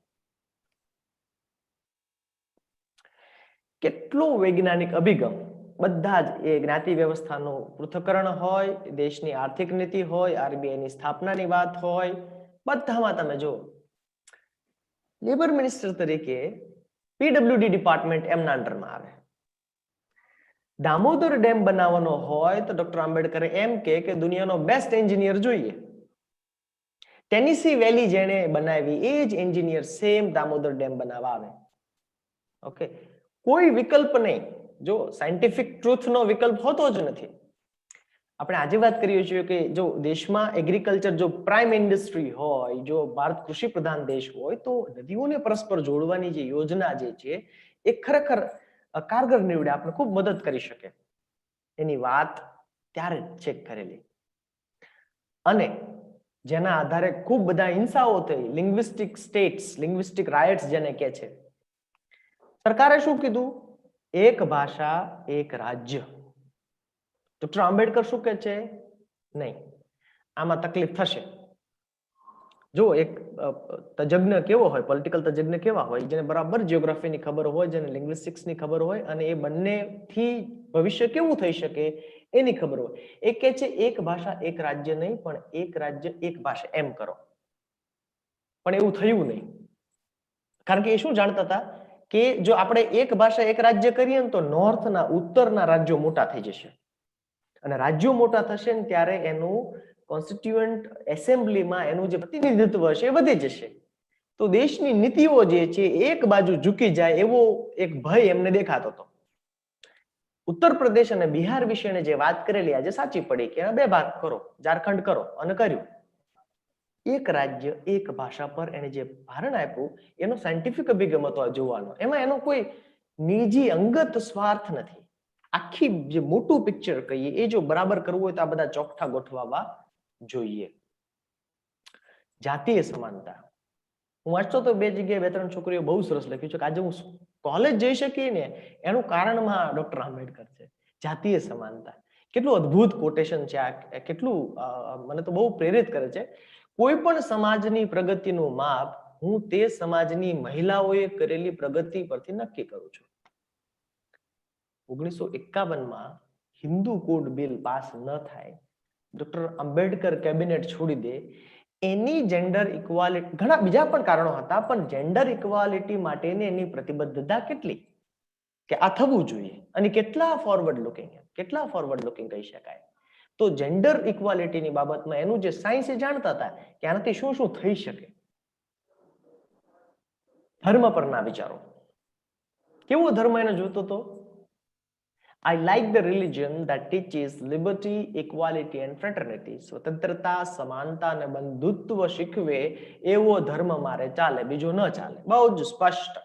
કેટલો વૈજ્ઞાનિક અભિગમ! બધા જ એ જ્ઞાતિ વ્યવસ્થાનું પૃથ્થકરણ હોય, દેશની આર્થિક નીતિ હોય, આરબીઆઈની સ્થાપનાની વાત હોય, બધામાં તમે જો લેબર મિનિસ્ટર તરીકે પીડબ્લ્યુડી ડિપાર્ટમેન્ટ એમના અંડરમાં આવે. દામોદર ડેમ બનાવવાનો હોય તો ડોક્ટર આંબેડકર એમ કે દુનિયાનો બેસ્ટ એન્જિનિયર જોઈએ. ટેનેસી વેલી જેણે બનાવી એ જ એન્જિનિયર સેમ દામોદર ડેમ બનાવવા આવે. ઓકે, કોઈ વિકલ્પ નહીં. જો સાયન્ટિફિક ટ્રુથનો વિકલ્પ હોતો જ નથી. આપણે આજે વાત કરીએ છીએ કે જો દેશમાં એગ્રીકલ્ચર જો પ્રાઇમ ઇન્ડસ્ટ્રી હોય, જો ભારત કૃષિ પ્રધાન દેશ હોય, તો નદીઓને પરસ્પર જોડવાની જે યોજના જે છે એ ખરેખર કારગર નીવડે, આપણે ખૂબ મદદ કરી શકે. એની વાત ત્યારે ચેક કરેલી અને જેના આધારે ખૂબ બધા હિંસાઓ થઈ, લિંગ્વિસ્ટિક સ્ટેટ્સ, લિંગ્વિસ્ટિક રાયટ્સ જેને કહે છે. સરકારે શું કીધું? એક ભાષા એક રાજ્ય. ડોક્ટર આંબેડકર શું કહે છે? નહીં, આમાં તકલીફ થશે. જો એક તજજ્ઞ કેવો હોય, પોલિટિકલ તજજ્ઞ કેવા હોય, જેને બરાબર જીઓગ્રાફીની ખબર હોય, જેને લિંગ્વિસ્ટિક્સની ખબર હોય, અને એ બંનેથી ભવિષ્ય કેવું થઈ શકે એની ખબર હોય. એ કહે છે એક ભાષા એક રાજ્ય નહીં, પણ એક રાજ્ય એક ભાષા એમ કરો. પણ એવું થયું નહીં, કારણ કે એ શું જાણતા હતા કે જો આપણે એક ભાષા એક રાજ્ય કરીએ ને તો નોર્થના, ઉત્તરના રાજ્યો મોટા થઈ જશે, અને રાજ્યો મોટા થશે ને ત્યારે એનું કોન્સ્ટિટ્યુઅન્ટ એસેમ્બલીમાં એનું જે પ્રતિનિધિત્વ હશે એ વધી જશે. તો દેશની નીતિઓ જે છે એક બાજુ ઝૂકી જાય એવો એક ભય એમને દેખાતો હતો. ઉત્તર પ્રદેશ અને બિહાર વિશે જે વાત કરેલી આજે સાચી પડી કે બે ભાગ કરો, ઝારખંડ કરો, અને કર્યું. એક રાજ્ય એક ભાષા પર એને જે ભારણ આપ્યું એનો સાયન્ટિફિક અભિગમ હતો આ જોવાનો. એમાં એનો કોઈ નિજી અંગત સ્વાર્થ નથી. આખી જે મોટું પિક્ચર કહીએ એ જો બરાબર કરવું હોય તો આ બધા ચોકઠા ગોઠવવા જોઈએ. જાતીય સમાનતા, હું વાંચતો તો બે જગ્યાએ બે ત્રણ છોકરીઓ બહુ સરસ લખ્યું છે કે આજે હું કોલેજ જઈ શકીએ ને એનું કારણમાં ડોક્ટર આંબેડકર છે. જાતીય સમાનતા, કેટલું અદ્ભુત કોટેશન છે આ, કેટલું મને તો બહુ પ્રેરિત કરે છે. કોઈ પણ સમાજની પ્રગતિનું માપ હું તે સમાજની મહિલાઓએ કરેલી પ્રગતિ પરથી નક્કી કરું છું. 1951માં હિન્દુ કોડ બિલ પાસ ન થાય, ડોક્ટર આંબેડકર કેબિનેટ છોડી દે, એની જેન્ડર ઇક્વાલિટી, ઘણા બીજા પણ કારણો હતા, પણ જેન્ડર ઇક્વાલિટી માટેની એની પ્રતિબદ્ધતા કેટલી કે આ થવું જોઈએ, અને કેટલા ફોરવર્ડ લુકિંગ કહી શકાય. તો જેન્ડર ઇક્વાલિટીની બાબતમાં એનું જે સાયન્સ એ જાણતા હતા કે આનાથી શું શું થઈ શકે. ધર્મ પરના વિચારો, કેવો ધર્મ એને જોતો હતો? I like the religion that teaches liberty, equality and fraternity. સ્વતંત્રતા, સમાનતા અને બંધુત્વ શીખવે એવો ધર્મ મારે ચાલે, બીજો ન ચાલે. બહુ જ સ્પષ્ટ.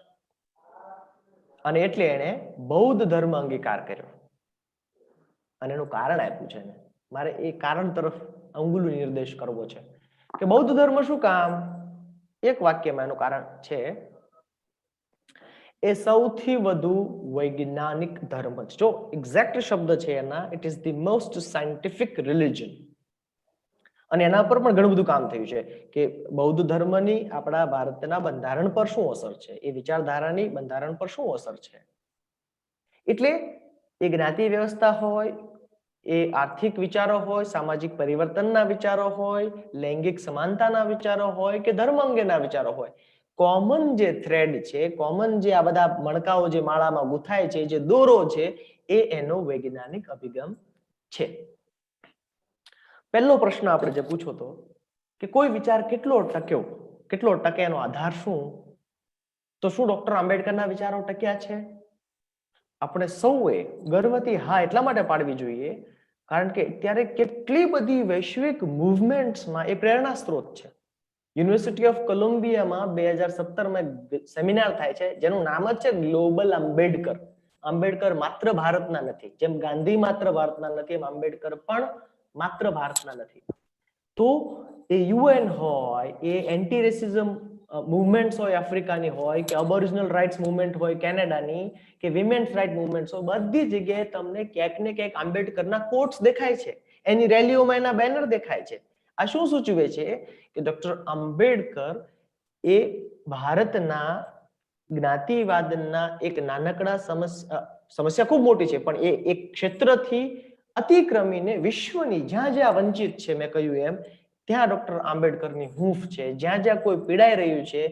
અને એટલે એને બૌદ્ધ ધર્મ અંગીકાર કર્યો, અને એનું કારણ આપ્યું છે. મારે એ કારણ તરફ અંગુલ નિર્દેશ કરવો છે કે બૌદ્ધ ધર્મ શું કામ? એક વાક્યમાં એનું કારણ છે, એ સૌથી વધુ વૈજ્ઞાનિક ધર્મ છે. જો એક્ઝેક્ટ શબ્દ છે એના, it is the most scientific religion. અને એના પર પણ ઘણું બધું કામ થયું છે કે બૌદ્ધ ધર્મની આપણા ભારતના બંધારણ પર શું અસર છે, એ વિચારધારાની બંધારણ પર શું અસર છે. એટલે એ જ્ઞાતિ વ્યવસ્થા હોય, એ આર્થિક વિચારો હોય, સામાજિક પરિવર્તનના વિચારો હોય, લૈંગિક સમાનતાના વિચારો હોય કે ધર્મ અંગેના વિચારો હોય, કોમન જે થ્રેડ છે, કોમન જે આ બધા મણકાઓ જે માળામાં ગૂંથાય છે, જે દોરો છે, એ એનો વૈજ્ઞાનિક અભિગમ છે. પહેલો પ્રશ્ન આપણે જે પૂછો તો કે કોઈ વિચાર કેટલો ટકે, એનો આધાર શું? તો શું ડોક્ટર આંબેડકરના વિચારો ટક્યા છે? આપણે સૌએ ગર્વથી હા એટલા માટે પાડવી જોઈએ કારણ કે અત્યારે કેટલી બધી વૈશ્વિક મૂવમેન્ટ્સમાં એ પ્રેરણા સ્ત્રોત છે. યુનિવર્સિટી ઓફ કોલંબિયામાં 2017માં સેમિનાર થાય છે જેનું નામ જ છે ગ્લોબલ આંબેડકર. આંબેડકર માત્ર ભારતના નથી, જેમ ગાંધી માત્ર ભારતના નથી, એમ આંબેડકર પણ માત્ર ભારતના નથી. તો એ યુએન હોય, એ એન્ટી રેસિઝમ મુવમેન્ટ્સ હોય આફ્રિકાની હોય, કે અબોરિજિનલ રાઇટ્સ મુવમેન્ટ હોય કેનેડાની, કે વિમેન્સ રાઇટ મુવમેન્ટ્સ હોય, બધી જગ્યાએ તમને ક્યાંક ને ક્યાંક આંબેડકરના કોટ્સ દેખાય છે, એની રેલીઓમાં એના બેનર દેખાય છે. આ શું સૂચવે છે કે ડોક્ટર આંબેડકર એ ભારતના જ્ઞાતિવાદના એક નાનકડા સમસ્યા ખૂબ મોટી છે, પણ એ એક ક્ષેત્રથી અતિક્રમીને વિશ્વની જ્યાં જ્યાં વંચિત છે, મેં કહ્યું એમ, ત્યાં ડોક્ટર આંબેડકરની હૂંફ છે. જ્યાં જ્યાં કોઈ પીડાઈ રહ્યું છે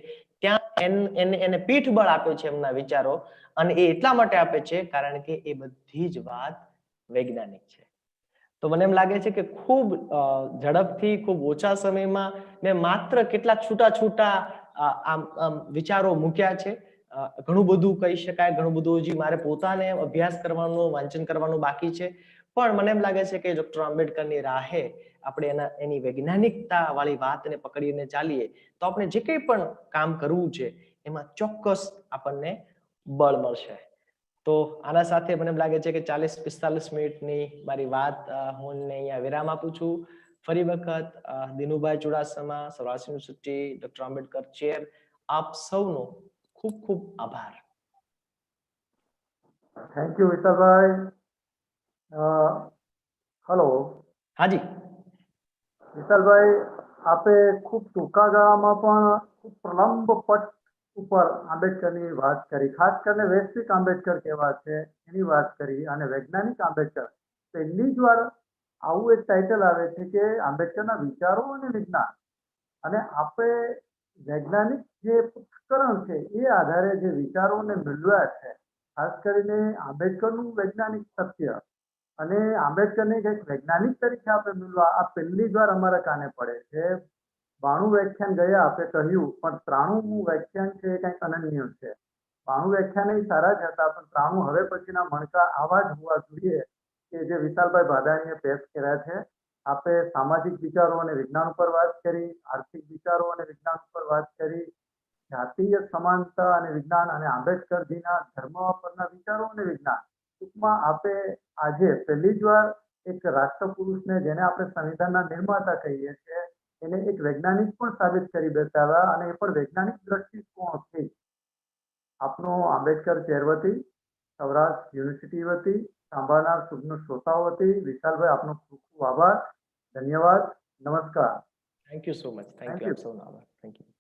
ત્યાં એને પીઠબળ આપે છે એમના વિચારો, અને એ એટલા માટે આપે છે કારણ કે એ બધી જ વાત વૈજ્ઞાનિક છે. તો મને એમ લાગે છે કે ખૂબ ઝડપથી, ખૂબ ઓછા સમયમાં મેં માત્ર કેટલાક છૂટા વિચારો મૂક્યા છે. ઘણું બધું કહી શકાય, ઘણું બધું હજી મારે પોતાને અભ્યાસ કરવાનો, વાંચન કરવાનું બાકી છે, પણ મને એમ લાગે છે કે ડોક્ટર આંબેડકરની રાહે આપણે એની વૈજ્ઞાનિકતા વાળી વાતને પકડીને ચાલીએ તો આપણે જે કંઈ પણ કામ કરવું છે એમાં ચોક્કસ આપણને બળ મળશે. તો આના સાથે મને એમ લાગે છે કે 40-45 મિનિટની મારી વાત હું અહીંયા વિરામ આપું છું. ફરી વખત Dinubhai Chudasama, Saurashtra university, doctor Ambedkar chair, આપ સૌનો ખૂબ ખૂબ આભાર. Thank you Vishalbhai. હલો હાજી. વિશાલભાઈ, આપે ખૂબ ટૂંકા ગાળામાં પણ ખૂબ પ્રલંબ પટ ઉપર આંબેડકરની વાત કરી, ખાસ કરીને વૈશ્વિક આંબેડકર કેવા છે એની વાત કરી, અને વૈજ્ઞાનિક આંબેડકર. પહેલી જ વાર આવું એક ટાઇટલ આવે છે કે આંબેડકરના વિચારો અને વિજ્ઞાન, અને આપણે વૈજ્ઞાનિક જે ઉપકરણ છે એ આધારે જે વિચારોને મેળવ્યા છે, ખાસ કરીને આંબેડકરનું વૈજ્ઞાનિક સત્ય અને આંબેડકરને એક વૈજ્ઞાનિક તરીકે આપણે મેળવા, આ પહેલી જ વાર અમારા કાને પડે છે. 92 વ્યાખ્યાન ગયા આપણે કહ્યું, પણ 93મું વ્યાખ્યાન છે એ કંઈક અનન્ય છે. 92 વ્યાખ્યાન સારા જ હતા, પણ 93 હવે પછીના મણકા આવા જ હોવા જોઈએ કે જે વિશાલભાઈ ભાદાણીએ પેશ કર્યા છે. આપણે સામાજિક વિચારો અને વિજ્ઞાન ઉપર વાત કરી, આર્થિક વિચારો અને વિજ્ઞાન ઉપર વાત કરી, જાતીય સમાનતા અને વિજ્ઞાન, અને આંબેડકરજીના ધર્મ પરના વિચારો અને વિજ્ઞાન. ટૂંકમાં આપણે આજે પહેલી જ વાર એક રાષ્ટ્રપુરુષને, જેને આપણે સંવિધાનના નિર્માતા કહીએ છીએ, એને એક વૈજ્ઞાનિક પણ સાબિત કરી બતાવ્યા, અને એ પણ વૈજ્ઞાનિક દ્રષ્ટિકોણથી. આપનો આંબેડકર ચેર વતી, સૌરાષ્ટ્ર યુનિવર્સિટી વતી, સાંભળનાર સૂક્ષ્મ શ્રોતાઓ વતી વિશાલભાઈ આપનો ખૂબ ખૂબ આભાર, ધન્યવાદ, નમસ્કાર. Thank you so much. Thank you. આપ સૌનો આભાર. Thank you.